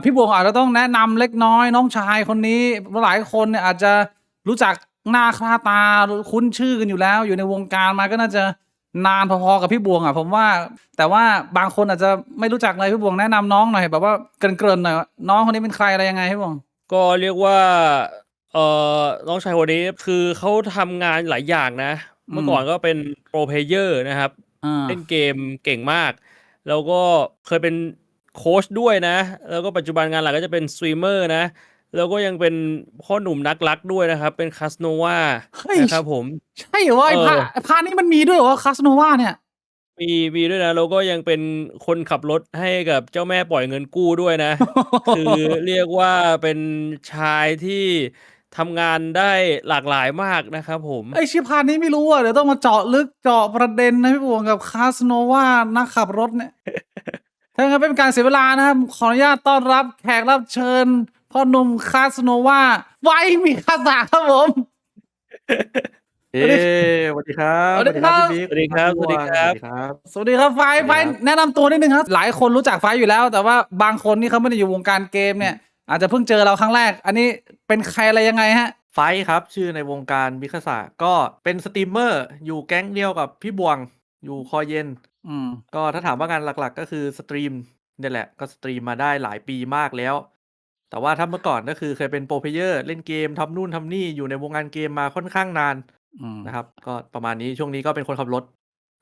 พี่บวงอาจจะต้องแนะนำเล็กน้อยน้องชายคนนี้หลายคนเนี่ยอาจจะรู้จักหน้าค่าตาคุ้นชื่อกันอยู่แล้วอยู่ในวงการมาก็น่าจะนานพอๆกับพี่บวงผมว่าแต่ว่าบางคนอาจจะไม่รู้จักเลยพี่บวงแนะนำน้องหน่อยแบบว่าเกริ่นๆหน่อยน้องคนนี้เป็นใครอะไรยังไงพี่บวงก็เรียกว่าน้องชายคนนี้คือเขาทำงานหลายอย่างนะเมื่อก่อนก็เป็นโปรเพลเยอร์นะครับเล่นเกมเก่งมากแล้วก็เคยเป็นโค้ชด้วยนะแล้วก็ปัจจุบันงานหลักก็จะเป็นสตรีมเมอร์นะแล้วก็ยังเป็นพ่อหนุ่มนักรักด้วยนะครับเป็นคาสโนวานะครับผมใช่เหรอไอ้พานี้มันมีด้วยเหรอคาสโนวาเนี่ยมีด้วยนะแล้วก็ยังเป็นคนขับรถให้กับเจ้าแม่ปล่อยเงินกู้ด้วยนะ คือเรียกว่าเป็นชายที่ทำงานได้หลากหลายมากนะครับผม ไอชิพานี้ไม่รู้เดี๋ยวต้องมาเจาะลึกเจาะประเด็นนะพี่บวงกับคาสโนวานักขับรถเนี่ยถ้างั้นเป็นการเสียเวลานะครับขออนุญาตต้อนรับแขกรับเชิญพ่อหนุ่มคาสโนวาไว้มีคาสาครับผมเอ๊สวัสดีครัสบวัสดีครับ พี่บิ๊กสวัสดีครับพี่วงสวัสดีครับสวัสดีครับ สวัสดีครับไฟสวัสดีครับแนะนำตัวนิดนึงครับหลายคนรู้จักไฟอยู่แล้ว แต่ว่าบางคนนี่เขาไม่ได้อยู่วงการเกมเนี่ยอาจจะเพิ่งเจอเราครั้งแรก อันนี้เป็นใครอะไรยังไงฮะไฟท์ครับ ชื่อในวงการมิคาสะก็เป็นสตรีมเมอร์อยู่แก๊งเดียวกับพี่บวง อยู่คอเย็น อืมก็ถ้าถามว่างานหลักๆก็คือสตรีมเนี่ยแหละ ก็สตรีมมาได้หลายปีมากแล้ว แต่ว่าถ้าเมื่อก่อนก็คือเคยเป็นโปรเพลเยอร์เล่นเกมทำนู่นทำนี่อยู่ในวงการเกมมาค่อนข้างนานนะครับ ก็ประมาณนี้ช่วงนี้ก็เป็นคนขับรถ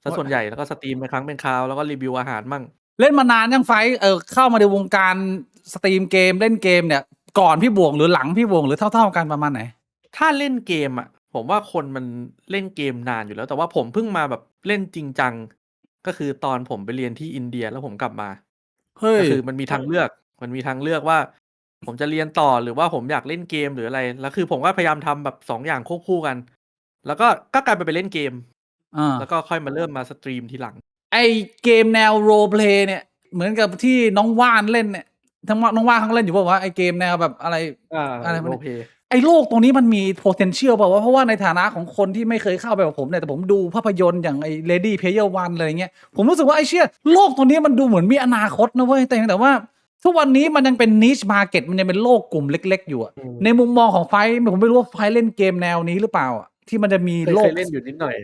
ซะส่วนใหญ่แล้วก็สตรีมเป็นครั้งเป็นคราวแล้วก็รีวิวอาหารมั่ง เล่นมานานยังไฟเข้ามาในวงการสตรีมเกมเล่นเกมเนี่ยก่อนพี่บวงหรือหลังพี่บวงหรือเท่าๆกันประมาณไหนถ้าเล่นเกมอ่ะผมว่าคนมันเล่นเกมนานอยู่แล้วแต่ว่าผมเพิ่งมาแบบเล่นจริงจังก็คือตอนผมไปเรียนที่อินเดียแล้วผมกลับมาเฮ้ยก็คือมันมีทางเลือกว่าผมจะเรียนต่อหรือว่าผมอยากเล่นเกมหรืออะไรแล้วคือผมก็พยายามทำแบบ2อย่างควบคู่กัน แล้วก็กลายไปเล่นเกมแล้วก็ค่อยมาเริ่มมาสตรีมทีหลังไอเกมแนวโรลเพลย์เนี่ยเหมือนกับที่น้องว่านเล่นเนี่ยทั้งน้องว่านเขาเล่นอยู่ป่าววะไอเกมแนวแบบอะไรอะไรพวกนี้ โรเพ ไอ้โลกตรงนี้มันมี potential เปล่าวะเพราะว่าในฐานะของคนที่ไม่เคยเข้าไปกับผมเนี่ยแต่ผมดูภาพยนตร์อย่างไอ้ Lady Player One อะไรเงี้ยผมรู้สึกว่าไอ้เชี่ยโลกตรงนี้มันดูเหมือนมีอนาคตนะเว้ยแต่ว่าทุกวันนี้มันยังเป็น niche market มันยังเป็นโลกกลุ่มเล็กๆอยู่อะในมุมมองของไฟผมไม่รู้ว่าไฟเล่นเกมแนวนี้หรือเปล่าอะที่มันจะมีโลเคกยเล่นอยู่นิดหน่อย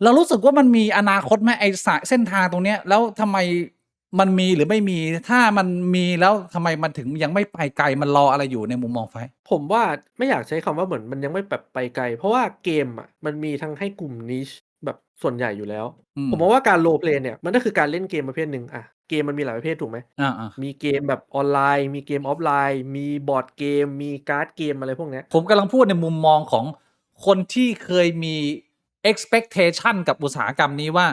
เรารู้สึกว่ามันมีอนาคตไหมไอ้เส้นทางตรงเนี้ยแล้วทำไมมันมีหรือไม่มีถ้ามันมีแล้วทำไมมันถึงยังไม่ไปไกลมันรออะไรอยู่ในมุมมองไฟผมว่าไม่อยากใช้คำว่าเหมือนมันยังไม่แบบไปไกลเพราะว่าเกมอ่ะมันมีทั้งให้กลุ่มนิชแบบส่วนใหญ่อยู่แล้วผมมองว่าการโรลเพลย์เนี่ยมันก็คือการเล่นเกมประเภทหนึ่งเกมมันมีหลายประเภทถูกไหมมีเกมแบบออนไลน์มีเกมออฟไลน์มีบอร์ดเกมมีการ์ดเกมอะไรพวกเนี้ยผมกำลังพูดในมุมมองของคนที่เคยมี expectation กับอุตสาหกรรมนี้ว่า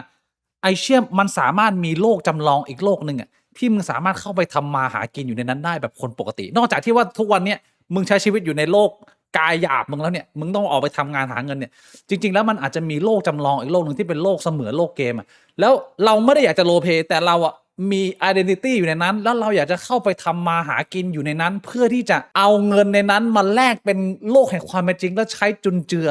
ไอเชี่ยมันสามารถมีโลกจำลองอีกโลกหนึ่งที่มึงสามารถเข้าไปทำมาหากินอยู่ในนั้นได้แบบคนปกติ นอกจากที่ว่าทุกวันเนี้ยมึงใช้ชีวิตอยู่ในโลกกายหยาบมึงแล้วเนี่ยมึงต้องออกไปทำงานหาเงินเนี่ยจริงๆแล้วมันอาจจะมีโลกจำลองอีกโลกหนึ่งที่เป็นโลกเสมือนโลกเกมแล้วเราไม่ได้อยากจะโรลเพลย์แต่เรามี identity อยู่ในนั้นแล้วเราอยากจะเข้าไปทำมาหากินอยู่ในนั้น เพื่อที่จะเอาเงินในนั้นมาแลกเป็นโลกแห่งความเป็นจริงแล้วใช้จุนเจือ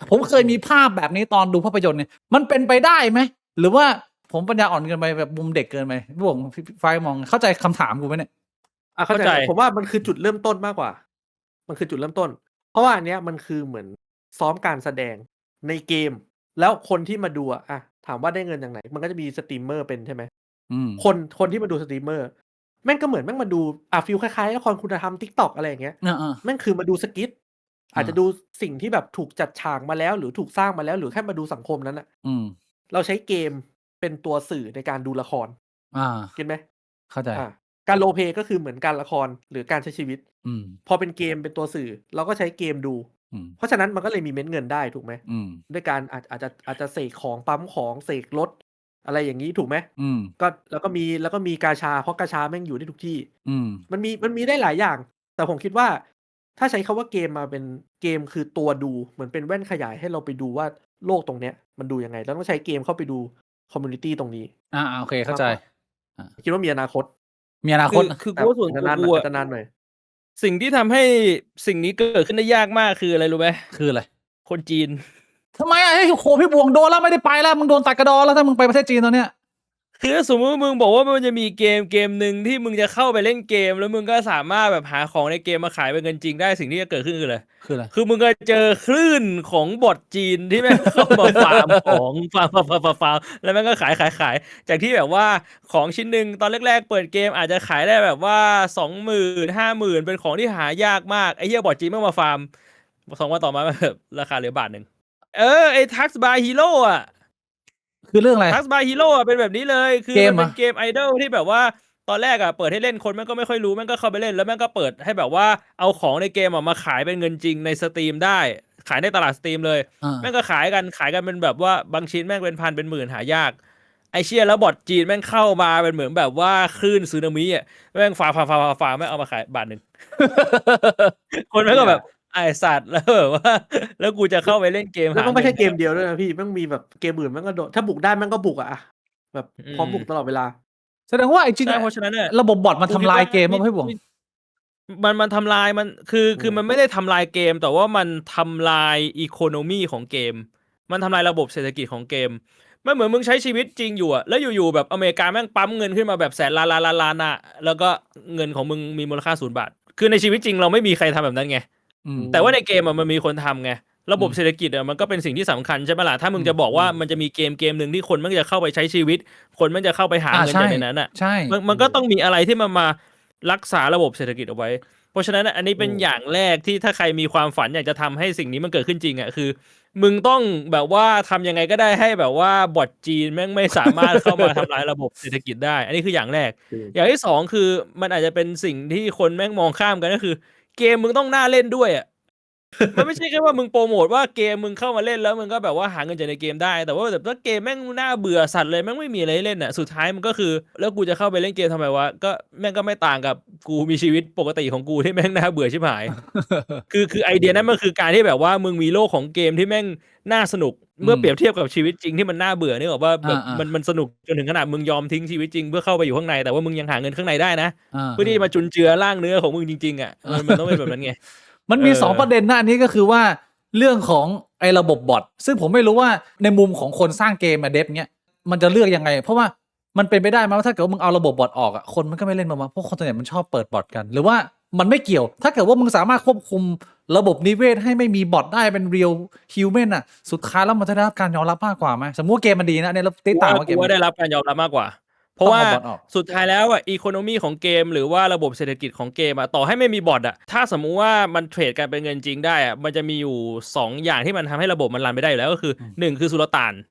ผมเคยมีภาพแบบนี้ตอนดูภาพยนตร์เนี่ยมันเป็นไปได้ไหมหรือว่าผมปัญญาอ่อนเกินไปแบบมุมเด็กเกินไปพี่บงไฟมองเข้าใจคำถามกูไหมเนี่ยเข้าใจผมว่ามันคือจุดเริ่มต้นมากกว่ามันคือจุดเริ่มต้นเพราะว่าอันเนี้ยมันคือเหมือนซ้อมการแสดงในเกมแล้วคนที่มาดูถามว่าได้เงินจากไหนมันก็จะมีสตรีมเมอร์เป็นใช่ไหมคนที่มาดูสตรีมเมอร์แม่งก็เหมือนแม่งมาดูฟีลคล้ายๆละครคุณธรรม TikTok อะไรอย่างเงี้ยแม่งคือมาดูสกิทอาจจะดูสิ่งที่แบบถูกจัดฉากมาแล้วหรือถูกสร้างมาแล้วหรือแค่มาดูสังคมนั้นเราใช้เกมเป็นตัวสื่อในการดูละครเก็ทไหมเข้าใจการโรลเพลย์ก็คือเหมือนการละครหรือการใช้ชีวิตพอเป็นเกมเป็นตัวสื่อเราก็ใช้เกมดูเพราะฉะนั้นมันก็เลยมีเม็ดเงินได้ถูกไหมด้วยการอาจจะเสกของปั๊มของเสกรถอะไรอย่างนี้ถูกไหมก็แล้วก็มีกาชาเพราะกาชาแม่งอยู่ได้ทุกที่มันมีได้หลายอย่าง แต่ผมคิดว่าถ้าใช้คำว่าเกมมาเป็นเกมคือตัวดูเหมือนเป็นแว่นขยายให้เราไปดูว่าโลกตรงเนี้ยมันดูยังไงแล้วต้องใช้เกมเข้าไปดูคอมมูนิตี้ตรงนี้โอเคเข้าใจคิดว่ามีอนาคตมีอนาคตคือกูส่วนตัวกูจะนานหน่อยสิ่งที่ทำให้สิ่งนี้เกิดขึ้นได้ยากมากคืออะไรรู้ไหมคืออะไรคนจีนทำไมโหพี่บวงโดนแล้วไม่ได้ไปแล้วมึงโดนตัดกระดอนแล้วถ้ามึงไปประเทศจีนตอนเนี้ย คือถ้าสมมติว่ามึงบอกว่ามันจะมีเกมหนึ่งที่มึงจะเข้าไปเล่นเกมแล้วมึงก็สามารถแบบหาของในเกมมาขายเป็นเงินจริงได้สิ่งที่จะเกิดขึ้นคืออะไร คืออะไร คือมึงก็เจอคลื่นของบอทจีนที่แม่งเข้ามาฟาร์มของฟาร์มแล้วแม่งก็ขายจากที่แบบว่าของชิ้นหนึ่งตอนแรกๆเปิดเกมอาจจะขายได้แบบว่า20,000 50,000เป็นของที่หายากมากไอ้เหี้ยบอทจีนแม่งมาฟาร์ม2 วันต่อมาแบบราคาเหลือบาทหนึ่งไอ้ทักซ์บายฮีโร่อะ คือเรื่องอะไรทักบายฮีโร่เป็นแบบนี้เลยคือเกม มันเป็นเหรอเกมไอดอลที่แบบว่าตอนแรกอ่ะเปิดให้เล่นคนแม่งก็ไม่ค่อยรู้แม่งก็เข้าไปเล่นแล้วแม่งก็เปิดให้แบบว่าเอาของในเกมมาขายเป็นเงินจริงในสตรีมได้ขายในตลาดสตรีมเลยอ่าแม่งก็ขายกันเป็นแบบว่าบางชิ้นแม่งเป็นพันเป็นหมื่นหายากไอเชี่ยแล้วบอทจีนแม่งเข้ามาเป็นเหมือนแบบว่าคลื่นสึนามิอ่ะแม่งฝ่าแม่งเอามาขายบาทหนึ่งคนแม่งก็แบบไอสัตว์แล้วแบบว่าแล้วกูจะเข้าไปเล่นเกมแล้วหาก็ไม่ใช่เกเงินมเดียวด้วยนะพี่แม่งมีแบบเกมอื่นแม่งก็โดดถ้าบุกได้แม่งก็บุกอะแบบพร้อมบุกตลอดเวลา แสดงว่าไอ้จริง ใช่เพราะฉะนั้นเนี่ย ระบบบอทมัน กู ทำ คิด ลาย ว่า เกมมั้งพี่บวง มันทำลายมันคือมันไม่ได้ทำลายเกม แต่ว่ามันทำลายอีโคโนมีของเกม มันทำลายระบบเศรษฐกิจของเกมไม่เหมือนมึงใช้ชีวิตจริงอยู่อะแล้วอยู่ๆแบบอเมริกาแม่งปั๊มเงินขึ้นมาแบบแสนล้านอะแล้วก็เงินของมึงมีมูลค่า0 บาทคือในชีวิตจริงเราไม่มีใครทำแบบนั้นไง อืม แต่ว่าในเกมอะมันมีคนทำไงระบบเศรษฐกิจอะมันก็เป็นสิ่งที่สำคัญใช่ไหมล่ะถ้ามึงจะบอกว่ามันจะมีเกมหนึ่งที่คนมันจะเข้าไปใช้ชีวิต คนมันจะเข้าไปหาเงิน ใช่ จากในนั้นอะ ใช่ มันก็ต้องมีอะไรที่มันมารักษาระบบเศรษฐกิจเอาไว้ เพราะฉะนั้นอันนี้เป็นอย่างแรกที่ถ้าใครมีความฝันอยากจะทำให้สิ่งนี้มันเกิดขึ้นจริงอ่ะคือ มึงต้องแบบว่าทำยังไงก็ได้ให้แบบว่าบอทจีนแม่งไม่สามารถเข้ามาทำลายระบบเศรษฐกิจได้ อันนี้คืออย่างแรก อย่างที่สองคือมันอาจจะเป็นสิ่งที่คนแม่งมองข้ามกันก็คือ เกมมึงต้องน่าเล่นด้วยอ่ะ มันไม่ใช่แค่ว่ามึงโปรโมทว่าเกมมึงเข้ามาเล่นแล้วมึงก็แบบว่าหาเงินจากในเกมได้แต่ว่าแบบถ้าเกมแม่งน่าเบื่อสัตว์เลยแม่งไม่มีอะไรให้เล่นอ่ะสุดท้ายมันก็คือแล้วกูจะเข้าไปเล่นเกมทำไมวะก็แม่งก็ไม่ต่างกับกูมีชีวิตปกติของกูที่แม่งน่าเบื่อชิบหาย คือไอเดียนั้นมันคือการที่แบบว่ามึงมีโลกของเกมที่แม่งน่าสนุกเมื่อเปรียบเทียบกับชีวิตจริงที่มันน่าเบื่อนี่บอกว่าแบบมันสนุกจนถึงขนาดมึงยอมทิ้งชีวิตจริงเพื่อเข้าไปอยู่ข้างในแต่ว่ามึงยังหาเงินข้างในได้นะเพื่อที่จะมาจุนเจือร่างเนื้อของมึงจริงๆอ่ะมันต้องเป็นแบบนั้นไง มันมี2ประเด็นนะอันนี้ก็คือว่าเรื่องของไอ้ระบบบอทซึ่งผมไม่รู้ว่าในมุมของคนสร้างเกมมาเดฟเนี้ยมันจะเลือกยังไง เพราะว่ามันเป็นไปได้ไหมว่าถ้าเกิดว่ามึงเอาระบบบอทออกอ่ะคนมันก็ไม่เล่นมาเพราะคนส่วนใหญ่มันชอบเปิดบอทกัน หรือว่ามันไม่เกี่ยว ถ้าเกิดว่ามึงสามารถควบคุมระบบนิเวศให้ไม่มีบอทได้เป็นเรียลฮิวแมนอ่ะสุดท้ายแล้วมันจะได้รับการยอมรับมากกว่าไหมสมมติว่าเกมมันดีนะเนี่ยเราติดตามว่าเกม ว่าได้รับการยอมรับมากกว่า เพราะว่า ต้องเอาบอทออก สุดท้ายแล้วอ่ะอีโคโนมีของเกมหรือว่าระบบเศรษฐกิจของเกมอ่ะต่อให้ไม่มีบอทอ่ะถ้าสมมุติว่ามันเทรดกันเป็นเงินจริงได้อ่ะมันจะมีอยู่2อย่างที่มันทำให้ระบบมันรันไปได้อยู่แล้วก็คือ1คือสุลต่าน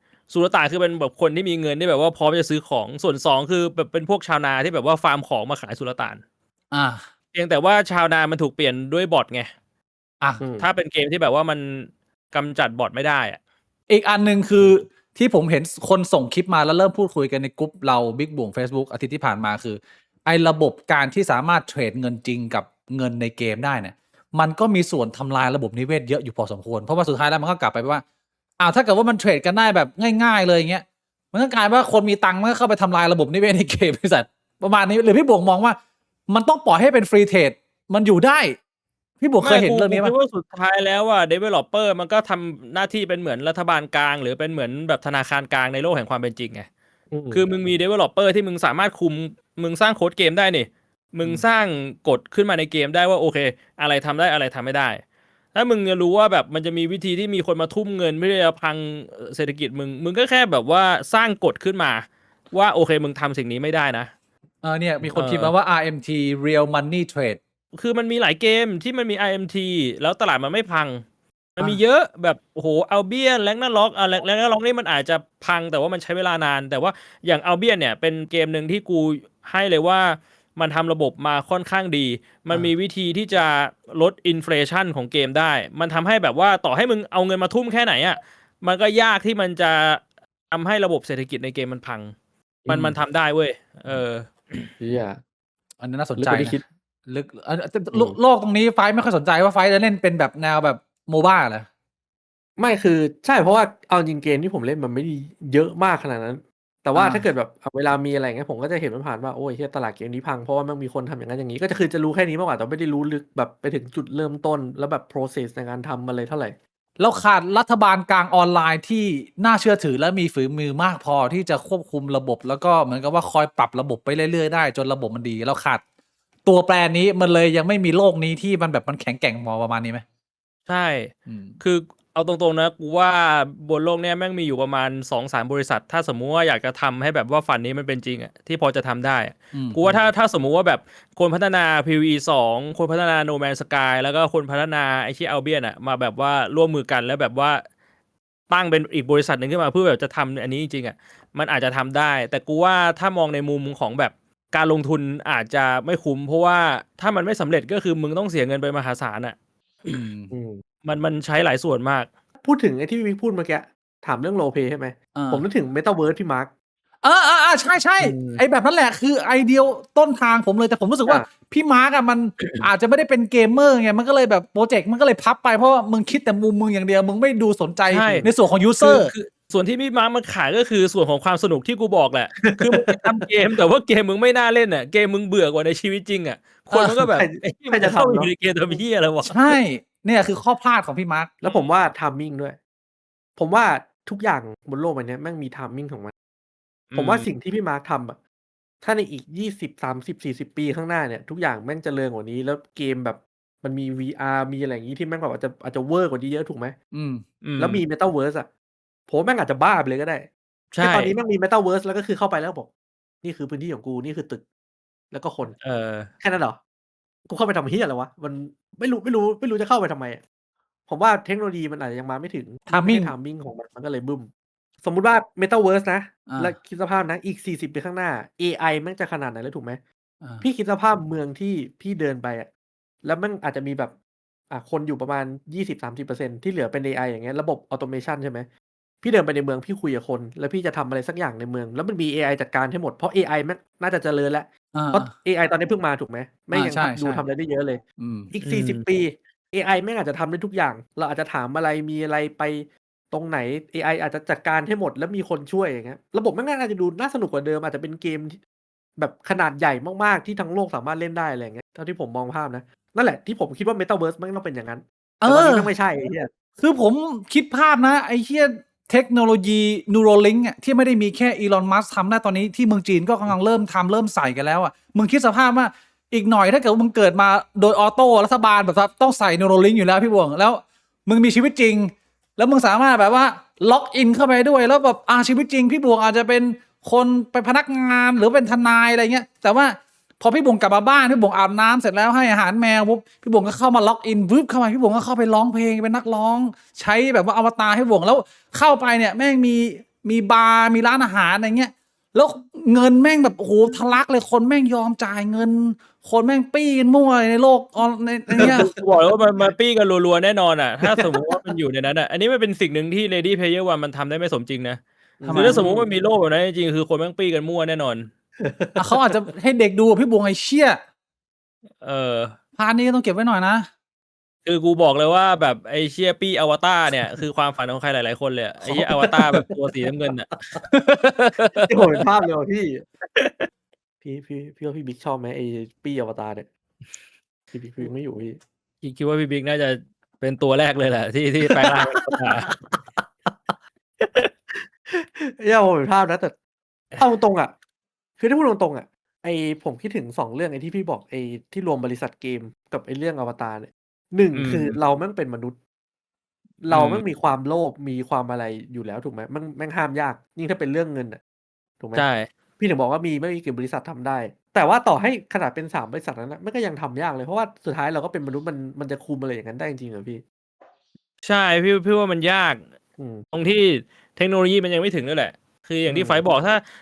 คือเป็นแบบคนที่มีเงินที่แบบว่าพร้อมจะซื้อของส่วน2คือแบบเป็นพวกชาวนาที่แบบว่าฟาร์มของมาขายสุลต่านเพียงแต่ว่าชาวนามันถูกเปลี่ยนด้วยบอทไงถ้าเป็นเกมที่แบบว่ามันกำจัดบอทไม่ได้อ่ะอีกอันหนึ่งคือที่ผมเห็นคนส่งคลิปมาแล้วเริ่มพูดคุยกันในกลุ่มเราบิ๊กบ่วง Facebook อาทิตย์ที่ผ่านมาคือไอ้ระบบการที่สามารถเทรดเงินจริงกับเงินในเกมได้เนี่ยมันก็มีส่วนทำลายระบบนิเวศเยอะอยู่พอสมควรเพราะว่าสุดท้ายแล้วมันก็กลับไปว่าถ้าเกิดว่ามันเทรดกันได้แบบง่ายๆเลยอย่างเงี้ยมันก็กลายว่าคนมีตังค์มันก็เข้าไปทำลายระบบนิเวศในเกมบริษัทประมาณนี้หรือพี่บ่วงมองว่ามันต้องปล่อยให้เป็นฟรีเทรดมันอยู่ได้พี่บ่วงเคยเห็นเรื่องนี้ไหมคิดว่าสุดท้ายแล้วอ่ะ developer มันก็ทำหน้าที่เป็นเหมือนรัฐบาลกลางหรือเป็นเหมือนแบบธนาคารกลางในโลกแห่งความเป็นจริงไงคือมึงมี developer ที่มึงสามารถคุมมึงสร้างโค้ดเกมได้นี่มึงสร้างกฎขึ้นมาในเกมได้ว่าโอเคอะไรทำได้อะไรทำไม่ได้ถ้ามึงจะรู้ว่าแบบมันจะมีวิธีที่มีคนมาทุ่มเงินไม่ได้จะพังเศรษฐกิจมึงก็แค่แบบว่าสร้างกฎขึ้นมาว่าโอเคมึงทำสิ่งนี้ไม่ได้นะเนี่ยมีคนพิมพ์มาว่า RMT Real Money Tradeคือมันมีหลายเกมที่มันมี IMT แล้วตลาดมันไม่พังมันมีเยอะแบบโอ้โหอัลเบียนแลกนาล็อกแลกนาล็อกนี่มันอาจจะพังแต่ว่ามันใช้เวลานานแต่ว่าอย่างอัลเบียนเนี่ยเป็นเกมหนึ่งที่กูให้เลยว่ามันทำระบบมาค่อนข้างดีมันมีวิธีที่จะลดอินเฟลชันของเกมได้มันทำให้แบบว่าต่อให้มึงเอาเงินมาทุ่มแค่ไหนอ่ะมันก็ยากที่มันจะทำให้ระบบเศรษฐกิจในเกมมันพังมันทำได้เว้ยอันนี้น่าสนใจนะลึกโลกตรงนี้ไฟไม่ค่อยสนใจว่าไฟจะเล่นเป็นแบบแนวแบบโมบ้าเหรอไม่คือใช่เพราะว่าเอาจริงเกมที่ผมเล่นมันไม่ได้เยอะมากขนาดนั้นแต่ว่าถ้าเกิดแบบเวลามีอะไรเงี้ยผมก็จะเห็นมันผ่านว่าโอ้ยเฮียตลาดเกมนี้พังเพราะว่ามันมีคนทำอย่างนั้นอย่างนี้ก็จะรู้แค่นี้มากกว่าแต่ไม่ได้รู้ลึกแบบไปถึงจุดเริ่มต้นแล้วแบบ process ในการทำมันเลยเท่าไหร่ แล้วขาดรัฐบาลกลางออนไลน์ที่น่าเชื่อถือและมีฝีมือมากพอที่จะควบคุมระบบแล้วก็เหมือนกับว่าคอยปรับระบบไปเรื่อยๆได้จนระบบมันดีแล้วขาดตัวแปรนี้มันเลยยังไม่มีโลกนี้ที่มันแบบมันแข็งแกร่งพอประมาณนี้ไหมใช่คือเอาตรงๆนะกูว่าบนโลกเนี้ยแม่งมีอยู่ประมาณ 2-3 บริษัทถ้าสมมุติว่าอยากจะทำให้แบบว่าฝันนี้มันเป็นจริงอ่ะที่พอจะทำได้กูว่าถ้าสมมุติว่าแบบคนพัฒนา PVE 2คนพัฒนา No Man's Sky แล้วก็คนพัฒนาไอ้ที่ Albion อ่ะมาแบบว่าร่วมมือกันแล้วแบบว่าตั้งเป็นอีกบริษัทหนึ่งขึ้นมาเพื่อแบบจะทำอันนี้จริงๆอ่ะมันอาจจะทำได้แต่กูว่าถ้ามองในมุมของแบบการลงทุนอาจจะไม่คุ้มเพราะว่าถ้ามันไม่สำเร็จก็คือมึงต้องเสียเงินไปมหาศาลอ่ะมันใช้หลายส่วนมากพูดถึงไอ้ที่พี่พูดเมื่อกี้ถามเรื่องโรลเพลย์ใช่ไหมผมนึกถึง Metaverse พี่มาร์คใช่ไอ้แบบนั้นแหละคือไอเดียต้นทางผมเลยแต่ผมรู้สึกว่าพี่มาร์กอะมันอาจจะไม่ได้เป็นเกมเมอร์ไงมันก็เลยแบบโปรเจกต์มันก็เลยพับไปเพราะว่ามึงคิดแต่มุมมึงอย่างเดียวมึงไม่ดูสนใจในส่วนของยูเซอร์ส่วนที่พี่มาร์กมันขายก็คือส่วนของความสนุกที่กูบอกแหละคือมึงทำเกมแต่ว่าเกมมึงไม่น่าเล่นอ่ะเกมมึงเบื่อกว่าในชีวิตจริงอ่ะคนมันก็แบบไอ้ที่มันจะเข้าอยู่ในเกมตัวพี่อะไรวะใช่เนี่ยคือข้อพลาดของพี่มาร์กแล้วผมว่าไทมิ่งด้วยผมว่าทุกอย่างบนโลกใบนี้แม่งมีไทมิ่งของมันผมว่าสิ่งที่พี่มาร์คทำอ่ะถ้าในอีก20 30 40 ปีข้างหน้าเนี่ยทุกอย่างแม่งเจริญกว่านี้แล้วเกมแบบมันมี VR มีอะไรอย่างนี้ที่แม่งแบบอาจจะเวอร์กว่านี้เยอะถูกไหมแล้วมี Metaverse อ่ะผมแม่งอาจจะบ้าไปเลยก็ได้ใช่ตอนนี้แม่งมี Metaverse แล้วก็คือเข้าไปแล้วบอกนี่คือพื้นที่ของกูนี่คือตึกแล้วก็คนแค่นั้นเหรอกูเข้าไปทำเหี้ยอะไรวะมันไม่รู้จะเข้าไปทำไมผมว่าเทคโนโลยีมันอาจจะยังมาไม่ถึงtiming ของมันก็เลยบึ้มสมมุติว่า Metaverse นะแล้วคิดสภาพนะอีก40 ปีข้างหน้า AI แม่งจะขนาดไหนแล้วถูกไหมพี่คิดสภาพเมืองที่พี่เดินไปอะแล้วมันอาจจะมีแบบคนอยู่ประมาณ 20-30% ที่เหลือเป็น AI อย่างเงี้ยระบบ automation ใช่ไหมพี่เดินไปในเมืองพี่คุยกับคนแล้วพี่จะทำอะไรสักอย่างในเมืองแล้วมันมี AI จัดการให้หมดเพราะ AI แม่งน่าจะเจริญแล้วเพราะ AI ตอนนี้เพิ่งมาถูกไหมไม่ยังดูทำอะไรได้เยอะเลยอีก40 ปี AI แม่งอาจจะทำได้ทุกอย่างเราอาจจะถามอะไรมีอะไรไปตรงไหน AI อาจจะจัดการให้หมดแล้วมีคนช่วยอย่างเงี้ยระบบแม่งน่าจะดูน่าสนุกกว่าเดิมอาจจะเป็นเกมแบบขนาดใหญ่มากๆที่ทั้งโลกสามารถเล่นได้อะไรอย่างเงี้ยเท่าที่ผมมองภาพนะนั่นแหละที่ผมคิดว่า Metaverse แม่งต้องเป็นอย่างนั้นแต่ตอนนี้แม่งไม่ใช่ไอ้เหี้ยคือผมคิดภาพนะไอ้เหี้ยเทคโนโลยี Neuralink อ่ะที่ไม่ได้มีแค่อีลอนมัสก์ทำได้ตอนนี้ที่เมืองจีนก็กำลังเริ่มใส่กันแล้วอ่ะมึงคิดสภาพว่าอีกหน่อยถ้าเกิดมึงเกิดมาโดยออโต้รัฐบาลแบบต้องใส่ Neuralink อยู่แล้วพี่บวงแล้วมึงมีชีวิตจริงแล้วมึงสามารถแบบว่าล็อกอินเข้าไปด้วยแล้วแบบชีวิตจริงพี่บวงอาจจะเป็นคนเป็นพนักงานหรือเป็นทนายอะไรเงี้ยแต่ว่าพอพี่บวงกลับมาบ้านพี่บวงอาบน้ำเสร็จแล้วให้อาหารแมวปุ๊บพี่บวงก็เข้ามาล็อกอินปุ๊บเข้ามาพี่บวงก็เข้าไปร้องเพลงเป็นนักร้องใช้แบบว่าอวตารให้บวงแล้วเข้าไปเนี่ยแม่งมีบาร์มีร้านอาหารอะไรเงี้ยแล้วเงินแม่งแบบโอ้โหทะลักเลยคนแม่งยอมจ่ายเงินคนแม่งปี้กันมั่วในโลกในเนี้ยบอกเลยว่ามันปี้กันรัวๆแน่นอนอ่ะถ้าสมมติว่ามันอยู่ในนั้นอ่ะอันนี้มันเป็นสิ่งหนึ่งที่ Ready Player One มันทำได้ไม่สมจริงนะคือถ้าสมมติว่ามีโลกแบบนั้นจริงๆคือคนแม่งปี้กันมั่วแน่นอนเขาอาจจะให้เด็กดูพี่บวงไอ้เชี่ยพาร์ทนี้ก็ต้องเก็บไว้หน่อยนะคือกูบอกเลยว่าแบบไอ้เชี่ยปี้อวตารเนี่ยคือความฝันของใครหลายๆคนเลยไอ้เชี่ยอวตารแบบตัวสีน้ำเงินอ่ะที่ผมเห็นภาพเลยพี่ว่าพี่บิ๊กชอบไหมไอ้ปี้อวตารเนี่ยพี่บิ๊กไม่อยู่พี่คิดว่าพี่บิ๊กน่าจะเป็นตัวแรกเลยแหละที่แปลงร่างเป็นอวตารผมเห็นภาพนะแต่เอาตรงอ่ะคือถ้าพูดตรงๆอ่ะไอ้ผมคิดถึง2เรื่องไอ้ที่พี่บอกไอ้ที่รวมบริษัทเกมกับไอ้เรื่องอวตารเนี่ย1คือเราแม่งเป็นมนุษย์เราแม่งมีความโลภมีความอะไรอยู่แล้วถูกไหมแม่งห้ามยากยิ่งถ้าเป็นเรื่องเงินอ่ะถูกไหมใช่พี่ถึงบอกว่าไม่มีกี่บริษัททำได้แต่ว่าต่อให้ขนาดเป็น3บริษัทนั้นนะมันก็ยังทำยากเลยเพราะว่าสุดท้ายเราก็เป็นมนุษย์มันจะคุมอะไรอย่างนั้นได้จริงเหรอพี่ใช่พี่ว่ามันยากตรงที่เทคโนโลยีมันยังไม่ถึงนั่นแหละคืออย่างที่ไฟบอก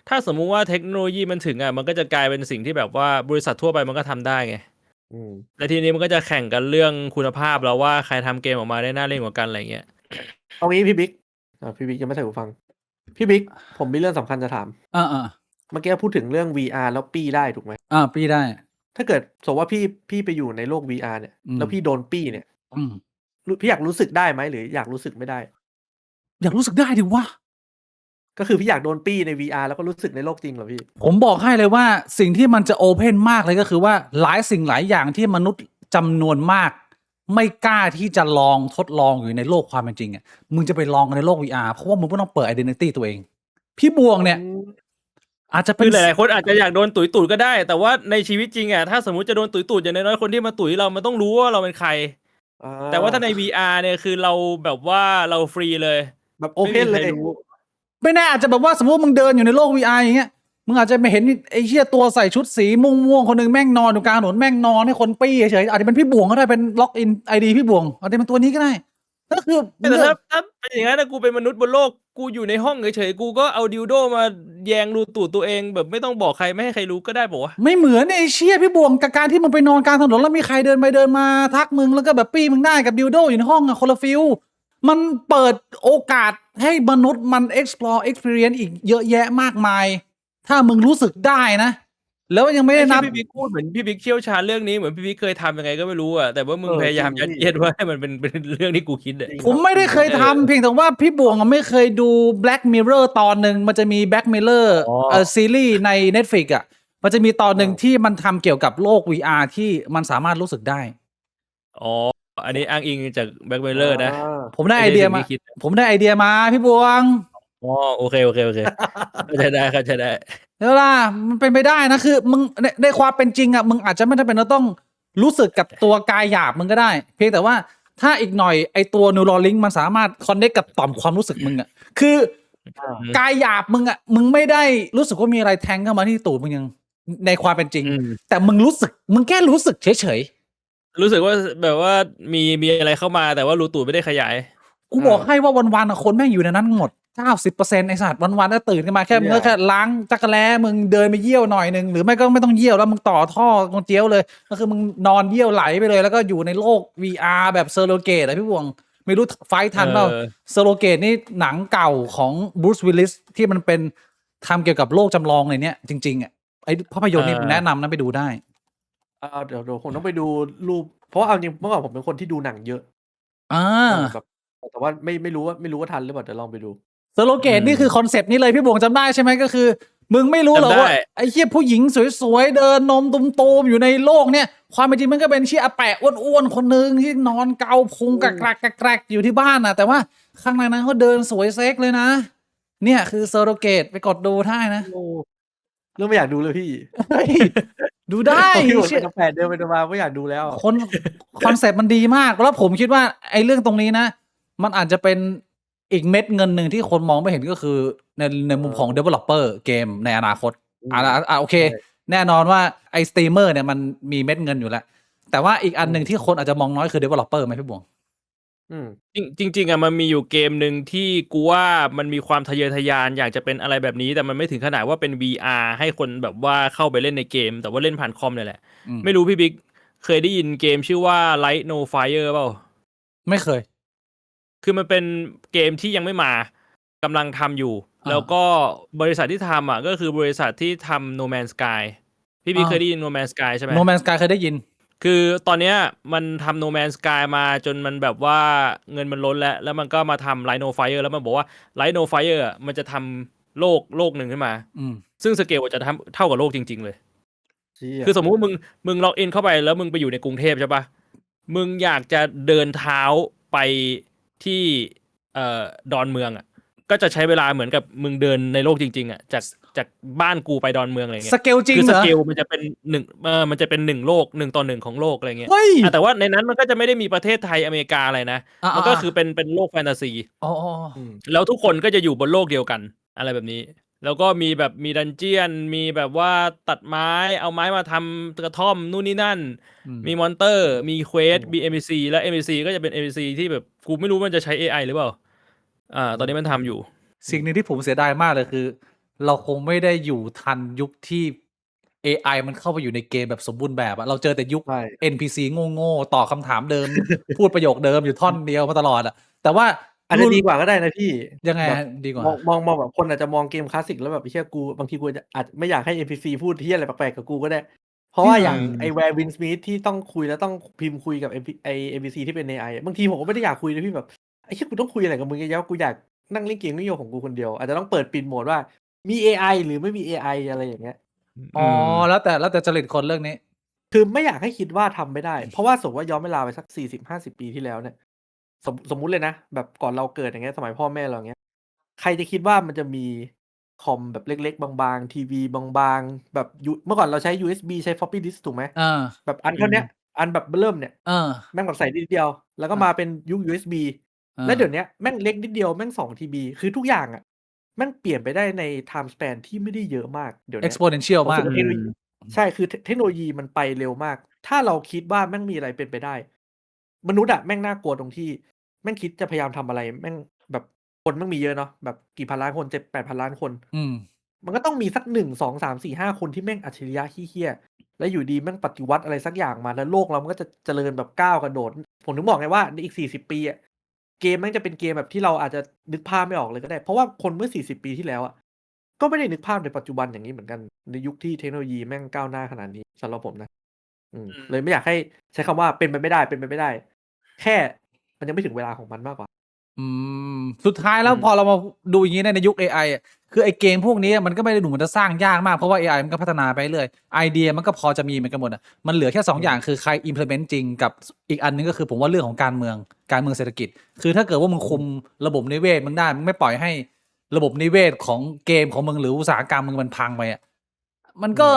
ถ้าสมมุติว่าเทคโนโลยีมันถึงอ่ะมันก็จะกลายเป็นสิ่งที่แบบว่าบริษัททั่วไปมันก็ทำได้ไงและทีนี้มันก็จะแข่งกันเรื่องคุณภาพแล้วว่าใครทำเกมออกมาได้น่าเล่นกว่ากันอะไรเงี้ยเอางี้พี่บิ๊กยังไม่ใส่หูฟังพี่บิ๊กผมมีเรื่องสำคัญจะถามเมื่อกี้พูดถึงเรื่อง VR แล้วปี้ได้ถูกไหมปี้ได้ถ้าเกิดสมมติว่าพี่ไปอยู่ในโลก VR เนี่ยแล้วพี่โดนปี้เนี่ยพี่อยากรู้สึกได้ไหมหรืออยากรู้สึกไม่ได้อยากรู้สึกได้ดิวะก็คือพี่อยากโดนปี้ใน VR แล้วก็รู้สึกในโลกจริงเหรอพี่ผมบอกให้เลยว่าสิ่งที่มันจะโอเพนมากเลยก็คือว่าหลายสิ่งหลายอย่างที่มนุษย์จำนวนมาก ไม่กล้าที่จะลองทดลองอยู่ในโลกความเป็นจริงอ่ะมึงจะไปลองในโลก VR เพราะว่ามึงไม่ต้องเปิด identity ตัวเองพี่บวงเนี่ยอาจจะเป็ คื น อหลายๆคนอาจจะอยากโดนตุ๋ยตูดก็ได้ แต่ว่าในชีวิตจริงอ่ะถ้าสมมติจะโดนตุ๋ยตูดอย่างน้อยๆคนที่มาตุ๋ยเรามันต้องรู้ว่าเราเป็นใครแต่ว่าถ้าใน VR เนี่ยคือเราแบบว่าเราฟรีเลยแบบโอเพนเลย ไม่แน่อาจจะแบบว่าสมมติมึงเดินอยู่ในโลก VR อย่างเงี้ยมึงอาจจะไม่เห็นไอ้เหี้ยตัวใส่ชุดสีม่วงๆคนหนึงแม่งนอนอยู่กลางถนนแม่งนอนให้คนปี้เฉยๆอาจจะเป็นพี่บวงก็ได้เป็นล็อกอิน ID พี่บวงอาจจะเป็นตัวนี้ก็ได้ก็คือ แต่ถ้าเป็นอย่างนั้นนะกูเป็นมนุษย์บนโลกกูอยู่ในห้องเฉยๆกูก็เอาดิวโดมาแยงรูตูดตัวเองแบบไม่ต้องบอกใครไม่ให้ใครรู้ก็ได้ป่าวะไม่เหมือนไอ้เชี่ยพี่บวงกับการที่มึงไปนอนกลางถนนแล้วมีใครเดินไปเดินมาทักมึงแล้วก็แบบปี้มึงได้กับดิวโดอยู่ในห้องอะคนละฟิลมันเปิดโอกาสให้มนุษย์มัน explore experience อีกเยอะแยะมากมายถ้ามึงรู้สึกได้นะแล้วยังไม่ได้นับพี่บิ๊กพูดเหมือนพี่บิ๊กเชี่ยวชาญเรื่องนี้เหมือนพี่บิ๊กเคยทำยังไงก็ไม่รู้อ่ะแต่ว่ามึงพยายามยัดเยียดว่าให้มันเป็นเรื่องที่กูคิดอ่ะผมไม่ได้เคยทำเพียงแต่ว่าพี่บวงไม่เคยดู Black Mirror ตอนหนึ่งมันจะมี Black Mirror ซีรีส์ใน Netflix อ่ะมันจะมีตอนหนึ่งที่มันทำเกี่ยวกับโลก VR ที่มันสามารถรู้สึกได้อ๋ออันนี้อ้างอิงจาก Black Mirror นะผมได้ไอเดียมาพี่บวงอ๋อโอเคเข้าใจได้แล้วล่ะมันเป็นไปได้นะคือมึงในความเป็นจริงอ่ะมึงอาจจะไม่จำเป็นต้องรู้สึกกับตัวกายหยาบมึงก็ได้เพียงแต่ว่าถ้าอีกหน่อยไอตัว Neuralink มันสามารถคอนเนคกับต่อมความรู้สึกมึงอ่ะคือกายหยาบมึงอ่ะมึงไม่ได้รู้สึกว่ามีอะไรแทงเข้ามาที่ตูดมึงยังในความเป็นจริงแต่มึงแค่รู้สึกเฉยรู้สึกว่าแบบว่ามีอะไรเข้ามาแต่ว่ารูตูดไม่ได้ขยายกูบอกให้ว่าวันๆคนแม่งอยู่ในนั้นหมด 90% ไอ้สัตว์วันๆก็ตื่นขึ้นมาแค่มึงก็แค่ล้างจักรแล้มึงเดินไปเยี่ยวหน่อยนึงหรือไม่ก็ไม่ต้องเยี่ยวแล้วมึงต่อท่อกงเจียวเลยก็คือมึงนอนเยี่ยวไหลไปเลยแล้วก็อยู่ในโลก VR แบบเซอร์โรเกตอะพี่บวงไม่รู้ไฟทันเปล่าเซอร์โรเกตนี่หนังเก่าของบรูซวิลลิสที่มันเป็นทำเกี่ยวกับโลกจำลองในเนี้ยจริงๆอ่ะไอ้ภาพยนตร์นี่แนะนำนะไปดูได้เดี๋ยวผมต้องไปดูรูปเพราะเอาจริงเมื่อก่อนผมเป็นคนที่ดูหนังเยอะแบบแต่ว่าไม่รู้ว่าทันหรือเปล่าเดี๋ยวลองไปดูสโลเกตนี่คือคอนเซปต์นี้เลยพี่บวงจำได้ใช่ไหมก็คือมึงไม่รู้หรอว่าไอ้เหี้ยผู้หญิงสวยๆเดินนมตุมๆอยู่ในโลกเนี่ยความเป็นจริงมันก็เป็นเชี่ยอาแปะอ้วนๆคนนึงที่นอนเกาพุงกรกอยู่ที่บ้านน่ะแต่ว่าข้างในนั้นเขาเดินสวยเซ็กเลยนะเนี่ยคือสโลเกตไปกดดูได้นะเริ่มไม่อยากดูเลยพี่ดูได้เชี่ยแปดเดินไปมาไม่อยากดูแล้วคอนเซปต์มันดีมากแล้วผมคิดว่าไอ้เรื่องตรงนี้นะมันอาจจะเป็นอีกเม็ดเงินหนึ่งที่คนมองไม่เห็นก็คือในมุมของ developer เกมในอนาคตโอเคแน่นอนว่าไอ้สตรีมเมอร์เนี่ยมันมีเม็ดเงินอยู่แล้วแต่ว่าอีกอันหนึ่งที่คนอาจจะมองน้อยคือ developer ไหมพี่บวงจริงอ่ะมันมีอยู่เกมหนึ่งที่กูว่ามันมีความทะเยอทะยานอยากจะเป็นอะไรแบบนี้แต่มันไม่ถึงขนาดว่าเป็น VR ให้คนแบบว่าเข้าไปเล่นในเกมแต่ว่าเล่นผ่านคอมเนี่ยแหละไม่รู้พี่บิ๊กเคยได้ยินเกมชื่อว่า Light No Fire เปล่าไม่เคยคือมันเป็นเกมที่ยังไม่มากำลังทำอยู่แล้วก็บริษัทที่ทำอ่ะก็คือบริษัทที่ทำ No Man's Sky พี่บิ๊กเคยได้ยิน No Man's Sky ใช่ไหม No Man's Sky เคยได้ยินคือตอนเนี้ยมันทำ No Man's Sky มาจนมันแบบว่าเงินมันล้นแล้วมันก็มาทำ Light No Fire แล้วมันบอกว่า Light No Fire อ่ะมันจะทำโลกหนึ่งขึ้นมาซึ่งสเกลจะทำเท่ากับโลกจริงๆเลยคือสมมุติมึงล็อกอินเข้าไปแล้วมึงไปอยู่ในกรุงเทพใช่ปะมึงอยากจะเดินเท้าไปที่ดอนเมืองอ่ะก็จะใช้เวลาเหมือนกับมึงเดินในโลกจริงๆอ่ะจากบ้านกูไปดอนเมืองอะไรเงี้ยสเกลจริงเหรอคือสเกลมันจะเป็นมันจะเป็น1โลก1 ต่อ 1ของโลกอะไรเงี้ยแต่ว่าในนั้นมันก็จะไม่ได้มีประเทศไทยอเมริกาอะไรนะมันก็คือเป็นโลกแฟนตาซีแล้วทุกคนก็จะอยู่บนโลกเดียวกันอะไรแบบนี้แล้วก็มีแบบมีดันเจียนมีแบบว่าตัดไม้เอาไม้มาทำกระท่อมนู่นนี่นั่นมีมอนเตอร์มีเควสมี NPC และ NPC ก็จะเป็น NPC ที่แบบกูไม่รู้มันจะใช้ AI หรือเปล่าตอนนี้มันทำอยู่สิ่งหนึ่งที่ผมเสียดายมากเลยคือเราคงไม่ได้อยู่ทันยุคที่ AI มันเข้าไปอยู่ในเกมแบบสมบูรณ์แบบอะเราเจอแต่ยุค NPC โง่ๆตอบคำถามเดิม พูดประโยคเดิมอยู่ท่อนเดียวมาตลอดอะแต่ว่าอาจจะดีกว่าก็ได้นะพี่ยังไงดีกว่ามองแบบคนอาจจะมองเกมคลาสสิกแล้วแบบเฮียกูบางทีกูอาจไม่อยากให้ NPC พูดเฮียอะไรแปลกๆกับกูก็ได้เพราะว่าอย่างไอ้แวร์วินสมิธที่ต้องคุยแล้วต้องพิมพ์คุยกับNPC ที่เป็น AI บางทีผมก็ไม่ได้อยากคุยนะพี่แบบไอ้เฮียกูต้องคุยอะไรกับมึงเยอะๆกูอยากนั่งเล่นเกมนิยมของกูคนเดียวอาจจะต้องเปิดปินโหมดว่ามี AI หรือไม่มี AI อะไรอย่างเงี้ยอ๋อแล้วแต่จริตคนเรื่องนี้ คือไม่อยากให้คิดว่าทำไม่ได้ เพราะว่าสมมติว่าย้อนเวลาไปสัก40-50 ปีที่แล้วเนี่ยสมมุติเลยนะ แบบก่อนเราเกิดอย่างเงี้ยสมัยพ่อแม่เราอย่างเงี้ยใครจะคิดว่ามันจะมีคอมแบบเล็กๆบางๆทีวีบางๆแบบเมื่อก่อนเราใช้ USB ใช้ floppy disk ถูกไหมแบบอันเท่าเนี้ยอันแบบเริ่มเนี่ยแม่งแบบใส่นิดเดียวแล้วก็มาเป็นยุค USB แล้วเดี๋ยวนี้แม่งเล็กนิดเดียวแม่ง2 TB คือทุกอย่างอ่ะแม่งเปลี่ยนไปได้ใน time span ที่ไม่ได้เยอะมากเดี๋ยวนี้ exponential มากใช่คือเทคโนโลยีมันไปเร็วมากถ้าเราคิดว่าแม่งมีอะไรเป็นไปได้มนุษย์อะแม่งน่ากลัวตรงที่แม่งคิดจะพยายามทำอะไรแม่งแบบคนแม่งมีเยอะเนาะแบบกี่พันล้านคน7-8 พันล้านคนมันก็ต้องมีสัก1 2 3 4 5 คนที่แม่งอัจฉริยะเหี้ยๆแล้วอยู่ดีแม่งปฏิวัติอะไรสักอย่างมาแล้วโลกเรามันก็จะเจริญแบบก้าวกระโดดผมถึงบอกไงว่าในอีก40 ปีอะเกมแม่งจะเป็นเกมแบบที่เราอาจจะนึกภาพไม่ออกเลยก็ได้เพราะว่าคนเมื่อ40 ปีที่แล้วอะก็ไม่ได้นึกภาพในปัจจุบันอย่างนี้เหมือนกันในยุคที่เทคโนโลยีแม่งก้าวหน้าขนาดนี้สำหรับผมนะเลยไม่อยากให้ใช้คำว่าเป็นไปไม่ได้เป็นไปไม่ได้แค่มันยังไม่ถึงเวลาของมันมากกว่าสุดท้ายแล้วพอเรามาดูอย่างนี้ในยุค AI อ่ะคือไอ้เกมพวกนี้มันก็ไม่ได้ดูเหมือนจะสร้างยากมากเพราะว่า AI มันก็พัฒนาไปเรื่อยไอเดียมันก็พอจะมีเหมือนกันหมดอ่ะมันเหลือแค่2 อย่างคือใคร implement จริงกับอีกอันนึงก็คือผมว่าเรื่องของการเมืองเศรษฐกิจคือถ้าเกิดว่ามึงคุมระบบนิเวศมึงได้มึงไม่ปล่อยให้ระบบนิเวศของเกมของมึงหรืออุตสาหกรรมมึงมันพังไปอ่ะมันก็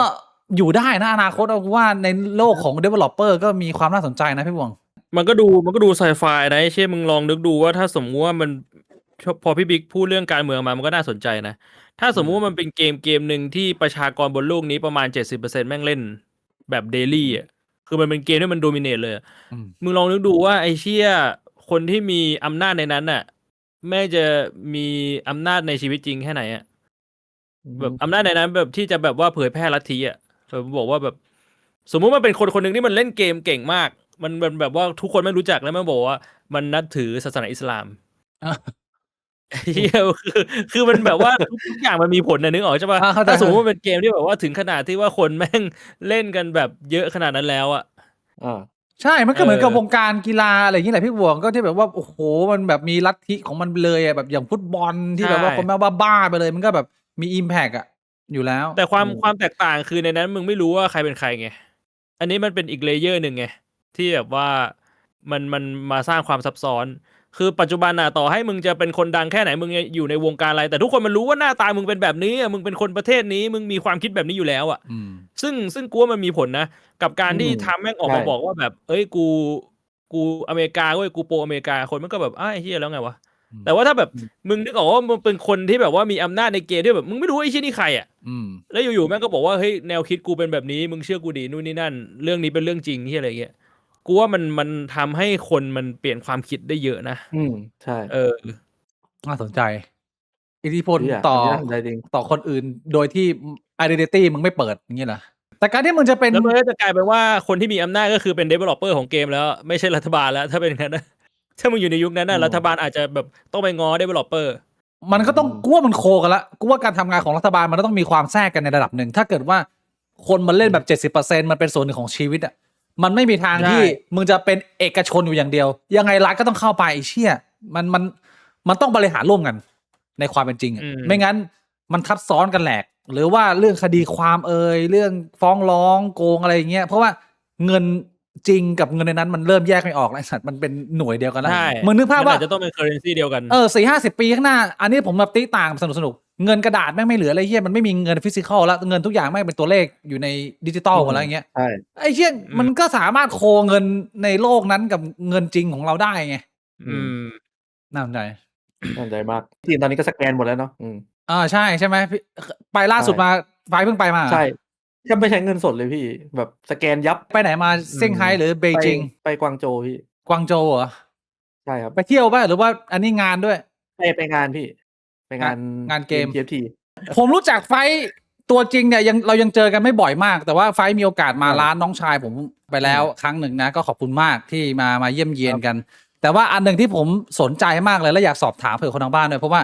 อยู่ได้นะอนาคตเอาว่าในโลกของ developer ก็มีความน่าสนใจนะพี่วงมันก็ดูไซไฟนะเช่นมึงลองนึกดูว่าถ้าสมมติว่ามันพอพี่บิ๊กพูดเรื่องการเมืองมามันก็น่าสนใจนะถ้าสมมุติว่ามันเป็นเกมหนึ่งที่ประชากรบนโลกนี้ประมาณ 70% แม่งเล่นแบบเดลี่อ่ะคือมันเป็นเกมที่มันโดมิเนตเลยมึงลองนึกดูว่าไอ้เชี่ยคนที่มีอำนาจในนั้นน่ะแม่จะมีอำนาจในชีวิตจริงแค่ไหนอ่ะแบบอำนาจในนั้นแบบที่จะแบบว่าเผยแพร่ลัทธิอ่ะบอกว่าแบบสมมุติมันเป็นคนหนึ่งที่มันเล่นเกมเก่งมากมันแบบว่าทุกคนไม่รู้จักแล้วมันบอกว่ามันนับถือศาสนาอิสลามเฮียคือมันแบบว่าทุกอย่างมันมีผลนะนึกออกใช่ป่ะถ้าสมมติว่าเป็นเกมที่แบบว่าถึงขนาดที่ว่าคนแม่งเล่นกันแบบเยอะขนาดนั้นแล้วอ่ะใช่มันก็เหมือนกับวงการกีฬาอะไรอย่างนี้แหละพี่บวงก็ที่แบบว่าโอ้โหมันแบบมีลัทธิของมันเลยอ่ะแบบอย่างฟุตบอลที่แบบว่าคนมาบ้าไปเลยมันก็แบบมีอิมแพกอ่ะอยู่แล้วแต่ความแตกต่างคือในนั้นมึงไม่รู้ว่าใครเป็นใครไงอันนี้มันเป็นอีกเลเยอร์หนึ่งไงที่แบบว่ามันมาสร้างความซับซ้อนคือปัจจุบันน่ะต่อให้มึงจะเป็นคนดังแค่ไหนมึงอยู่ในวงการอะไรแต่ทุกคนมันรู้ว่าหน้าตามึงเป็นแบบนี้อ่ะมึงเป็นคนประเทศนี้มึงมีความคิดแบบนี้อยู่แล้วอ่ะซึ่งกูว่ามันมีผลนะกับการที่ทำแม่งออกมาบอกว่าแบบเอ้ยกูอเมริกาเว้ยกูโปรอเมริกาคนมันก็แบบไอ้เหี้ยแล้วไงวะแต่ว่าถ้าแบบมึงนึกออกว่ามึงเป็นคนที่แบบว่ามีอำนาจในเกมที่แบบมึงไม่รู้ไอ้ชี้นี่ใครอ่ะแล้วอยู่ๆแม่งก็บอกว่าเฮ้ยแนวคิดกูเป็นแบบนี้มึงเชื่อกูดีนู่นนี่นั่นเรื่องนี้เป็นเรื่องจริงที่อะไรเงี้ยกูว่ามันทำให้คนมันเปลี่ยนความคิดได้เยอะนะใช่น่าสนใจอิทธิพลต่อคนอื่นโดยที่ identity มึงไม่เปิดอย่างเงี้ยเหรอแต่การที่มึงจะเป็นแล้วมันก็จะกลายเป็นว่าคนที่มีอำนาจก็คือเป็น developer ของเกมแล้วไม่ใช่รัฐบาลแล้วถ้าเป็นงั้นนะถ้ามึงอยู่ในยุคนั้นน่ะรัฐบาลอาจจะแบบต้องไปง้อ developer มันก็ต้องกูว่ามันโคกันละกูว่าการทำงานของรัฐบาลมันต้องมีความแทรกกันในระดับหนึ่งถ้าเกิดว่าคนมันเล่นแบบ 70% มันเป็นส่วนหนึ่งของชีวิตอ่ะมันไม่มีทางที่มึงจะเป็นเอกชนอยู่อย่างเดียวยังไงรัฐก็ต้องเข้าไปไอ้เชี่ยมันต้องบริหารร่วมกันในความเป็นจริงไม่งั้นมันทับซ้อนกันแหลกหรือว่าเรื่องคดีความเรื่องฟ้องร้องโกงอะไรอย่างเงี้ยเพราะว่าเงินจริงกับเงินในนั้นมันเริ่มแยกไม่ออกแล้วสัตว์มันเป็นหน่วยเดียวกันแล้วมึงนึกภาพว่าจะต้องเป็น currency เดียวกัน40-50 ปีข้างหน้าอันนี้ผมแบบตีต่างสนุกเงินกระดาษแม่งไม่เหลืออะไรเหี้ยมันไม่มีเงินฟิสิกอลแล้วเงินทุกอย่างแม่งเป็นตัวเลขอยู่ในดิจิตอลหมดแล้วอย่างเงี้ยไอ้เหี้ยมันก็สามารถโคเงินในโลกนั้นกับเงินจริงของเราได้ไงน่าสนใจมากทีมตอนนี้ก็สแกนหมดแล้วเนาะใช่ไหมไปล่าสุดมาไฟเพิ่งไปมาใช่แทบไม่ใช้เงินสดเลยพี่แบบสแกนยับไปไหนมาเซี่ยงไฮ้หรือเบจิงไปกวางโจวพี่กวางโจวเหรอใช่ครับไปเที่ยวป่ะหรือว่าอันนี้งานด้วยไปงานพี่ไปงานเกม TFT ผมรู้จักไฟตัวจริงเนี่ยเรายังเจอกันไม่บ่อยมากแต่ว่าไฟมีโอกาสมาร้านน้องชายผมไปแล้วครั้งหนึ่งนะก็ขอบคุณมากที่มาเยี่ยมเยียนกันแต่ว่าอันหนึ่งที่ผมสนใจมากเลยและอยากสอบถามเผื่อคนทางบ้านด้วยเพราะว่า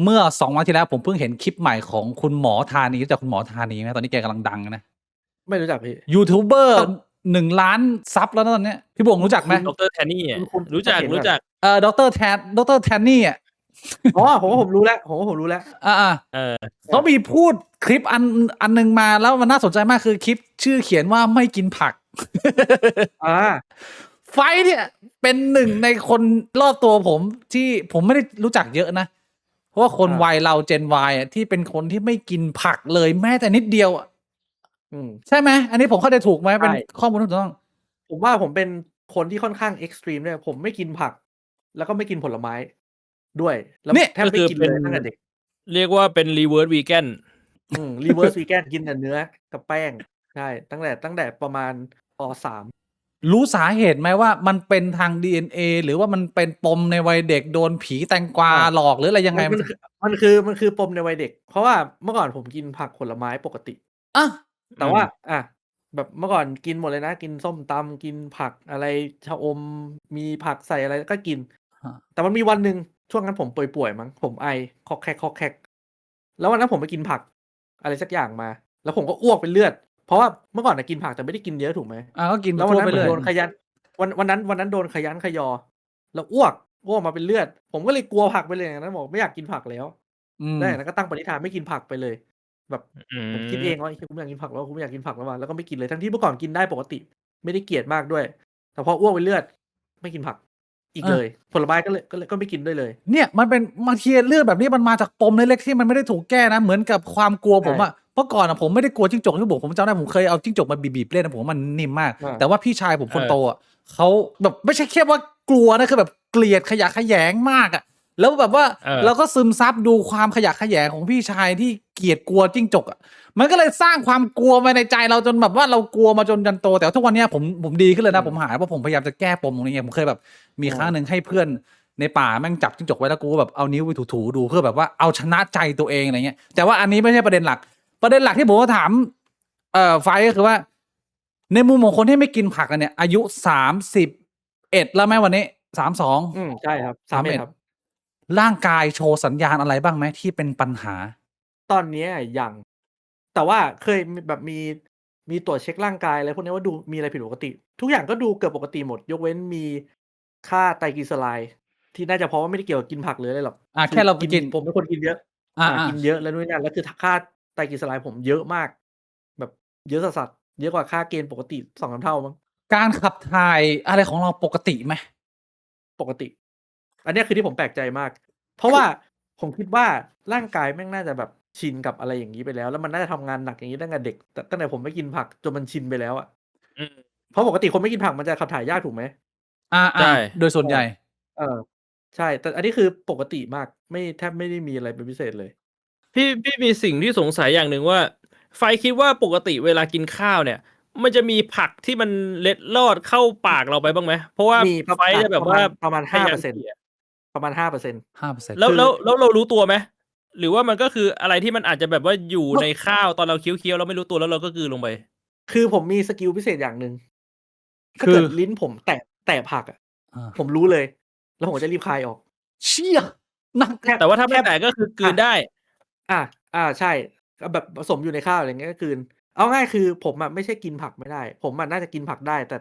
เมื่อ2 วันที่แล้วผมเพิ่งเห็นคลิปใหม่ของคุณหมอธานีรู้จักคุณหมอธานีไหมตอนนี้แกกำลังดังนะไม่รู้จักพี่ยูทูบเบอร์1 ล้านซับแล้วตอนนี้พี่บงรู้จักไหมดร.แทนนี่รู้จักดร.แทนนี่ อ๋อผมว่าผมรู้แล้ว อ่า เขามีพูดคลิปอันหนึ่งมาแล้วมันน่าสนใจมากคือคลิปชื่อเขียนว่าไม่กินผัก ไฟเนี่ยเป็นหนึ่งในคนรอบตัวผมที่ผมไม่ได้รู้จักเยอะนะ เพราะว่าคนวัยเราเจน Y อ่ะที่เป็นคนที่ไม่กินผักเลยแม้แต่นิดเดียวอ่ะใช่ไหมอันนี้ผมเข้าใจถูกไหมเป็นข้อมูลที่ถูกต้องผมว่าผมเป็นคนที่ค่อนข้างเอ็กซ์ตรีมด้วยผมไม่กินผัก แล้วก็ไม่กินผลไม้ด้วยแล้วแทบไม่กินเลยตั้งแต่เด็กเรียกว่าเป็นรีเวิร์สวีแกนรีเวิร์สวีแกนกินแต่เนื้อกับแป้งใช่ตั้งแต่ประมาณป.3 รู้สาเหตุไหมว่ามันเป็นทาง DNA หรือว่ามันเป็นปมในวัยเด็กโดนผีแตงกวาหลอกหรืออะไรยังไงมันคือปมในวัยเด็กเพราะว่าเมื่อก่อนผมกินผักผลไม้ปกติแต่ว่าแบบเมื่อก่อนกินหมดเลยนะกินส้มตำกินผักอะไรชะอมมีผักใส่อะไรก็กินแต่มันมีวันหนึ่งช่วงนั้นผมป่วยมั้งผมไอคอกแคกแล้ววันนั้นผมไปกินผักอะไรสักอย่างมาแล้วผมก็อ้วกเป็นเลือดเพราะว่าเมื่อก่อนกินผักแต่ไม่ได้กินเยอะถูกไหมก็กินแล้ววันนั้นโดนขยันวันนั้นโดนขยันขยอแล้วอ้วกมาเป็นเลือดผมก็เลยกลัวผักไปเลยอย่างนั้นบอกไม่อยากกินผักแล้วได้แล้วก็ตั้งปณิธานไม่กินผักไปเลยแบบผมคิดเองว่าผมอยากกินผักแล้วผมไม่อยากกินผักแล้วแล้วก็ไม่กินเลยทั้งที่เมื่อก่อนกินได้ปกติไม่ได้เกลียดมากด้วยแต่พออ้วกเป็นเลือดไม่กินผักอีกเลยผลไม้ก็ไม่กินด้วยเลยเนี่ยมันเป็นมาเทียเรื่องแบบนี้มันมาจากปมเล็กๆที่มันไม่ได้ถูกแก้นะเหมือนกับความกลัวผมอะเมื่อก่อนอะผมไม่ได้กลัวจิ้งจกที่ผมจำได้ผมเคยเอาจิ้งจกมาบีบๆเล่นนะผมมันนิ่มมากแต่ว่าพี่ชายผมคนโตอะเขาแบบไม่ใช่แค่ว่ากลัวนะคือแบบเกลียดขยะแขยงมากอะแล้วแบบว่าเราก็ซึมซับดูความขยะแขยงของพี่ชายที่เกลียดกลัวจิ้งจกอะมันก็เลยสร้างความกลัวมาในใจเราจนแบบว่าเรากลัวมาจนโตแต่ทุกวันนี้ผมดีขึ้นเลยนะผมหายเพราะผมพยายามจะแก้ปมตรงนี้ไงผมเคยแบบมีครั้งหนึ่งให้เพื่อนในป่าแม่งจับจิ้งจกไว้แล้วกูแบบเอานิ้วไปถูๆดูเพื่อแบบว่าเอาชนะใจตัวเองอะไรเงี้ยแต่ว่าอันนี้ไม่ใช่ประเด็นหลักที่ผมจะถามไฟก็คือว่าในมุมของคนที่ไม่กินผักเนี่ยอายุ31แล้วไหมวันนี้32ใช่ครับ31ครับร่างกายโชว์สัญญาณอะไรบ้างไหมที่เป็นปัญหาตอนนี้ยังแต่ว่าเคยแบบมีตรวจเช็คร่างกายอะไรพวกนี้ว่าดูมีอะไรผิดปกติทุกอย่างก็ดูเกือบปกติหมดยกเว้นมีค่าไตรกลีเซอไรด์ที่น่าจะเพราะว่าไม่ได้เกี่ยวกับกินผักหรืออะไรหรอกแค่เรากินผมเป็นคนกินเยอะกินเยอะแล้วนู่นนั่นแล้วคือค่าไตรกลีเซอไรด์ผมเยอะมากแบบเยอะสัสเยอะกว่าค่าเกณฑ์ปกติ 2-3 เท่ามั้งการขับถ่ายอะไรของเราปกติไหมปกติอันนี้คือที่ผมแปลกใจมากเพราะว่าผมคิดว่าร่างกายแม่งน่าจะแบบชินกับอะไรอย่างนี้ไปแล้วมันน่าจะทำงานหนักอย่างนี้ตั้งแต่เด็กตั้งแต่ผมไม่กินผักจนมันชินไปแล้วอะเพราะปกติคนไม่กินผักมันจะขับถ่ายยากถูกไหมใช่โดยส่วนใหญ่ใช่แต่อันนี้คือปกติมากแทบไม่ได้มีอะไรเป็นพิเศษเลยพี่มีสิ่งที่สงสัยอย่างหนึ่งว่าไฟคิดว่าปกติเวลากินข้าวเนี่ยมันจะมีผักที่มันเล็ดลอดเข้าปากเราไปบ้างไหมเพราะว่าไฟจะแบบว่าประมาณ 5% ประมาณ 5% แล้วเรารู้ตัวไหมหรือว่ามันก็คืออะไรที่มันอาจจะแบบว่าอยู่ในข้าวตอนเราเคี้ยวเราไม่รู้ตัวแล้วเราก็กลืนลงไปคือผมมีสกิลพิเศษอย่างหนึ่งถ้าเกิดลิ้นผมแตะผักผมรู้เลยแล้วผมจะรีบคายออกเชี่ยนักแต่ว่าถ้าไม่แตะก็คือกลืนได้ใช่แบบผสมอยู่ในข้าวอะไรเงี้ยก็กลืนเอาง่ายคือผมไม่ใช่กินผักไม่ได้ผมน่าจะกินผักได้แต่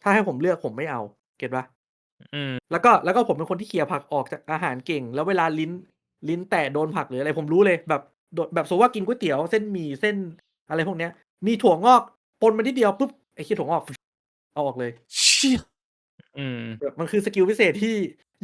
ถ้าให้ผมเลือกผมไม่เอาเก็ทป่ะแล้วก็ผมเป็นคนที่เขี่ยผักออกจากอาหารเก่งแล้วเวลาลิ้นแตะโดนผักหรืออะไรผมรู้เลยแบบสมมติว่ากินก๋วยเตี๋ยวเส้นหมี่เส้นอะไรพวกเนี้ยมีถั่วงอกปนมานิดเดียวปุ๊บไอ้ขี้ถั่วงอกเอาออกเลยเชี่ยแบบมันคือสกิลพิเศษที่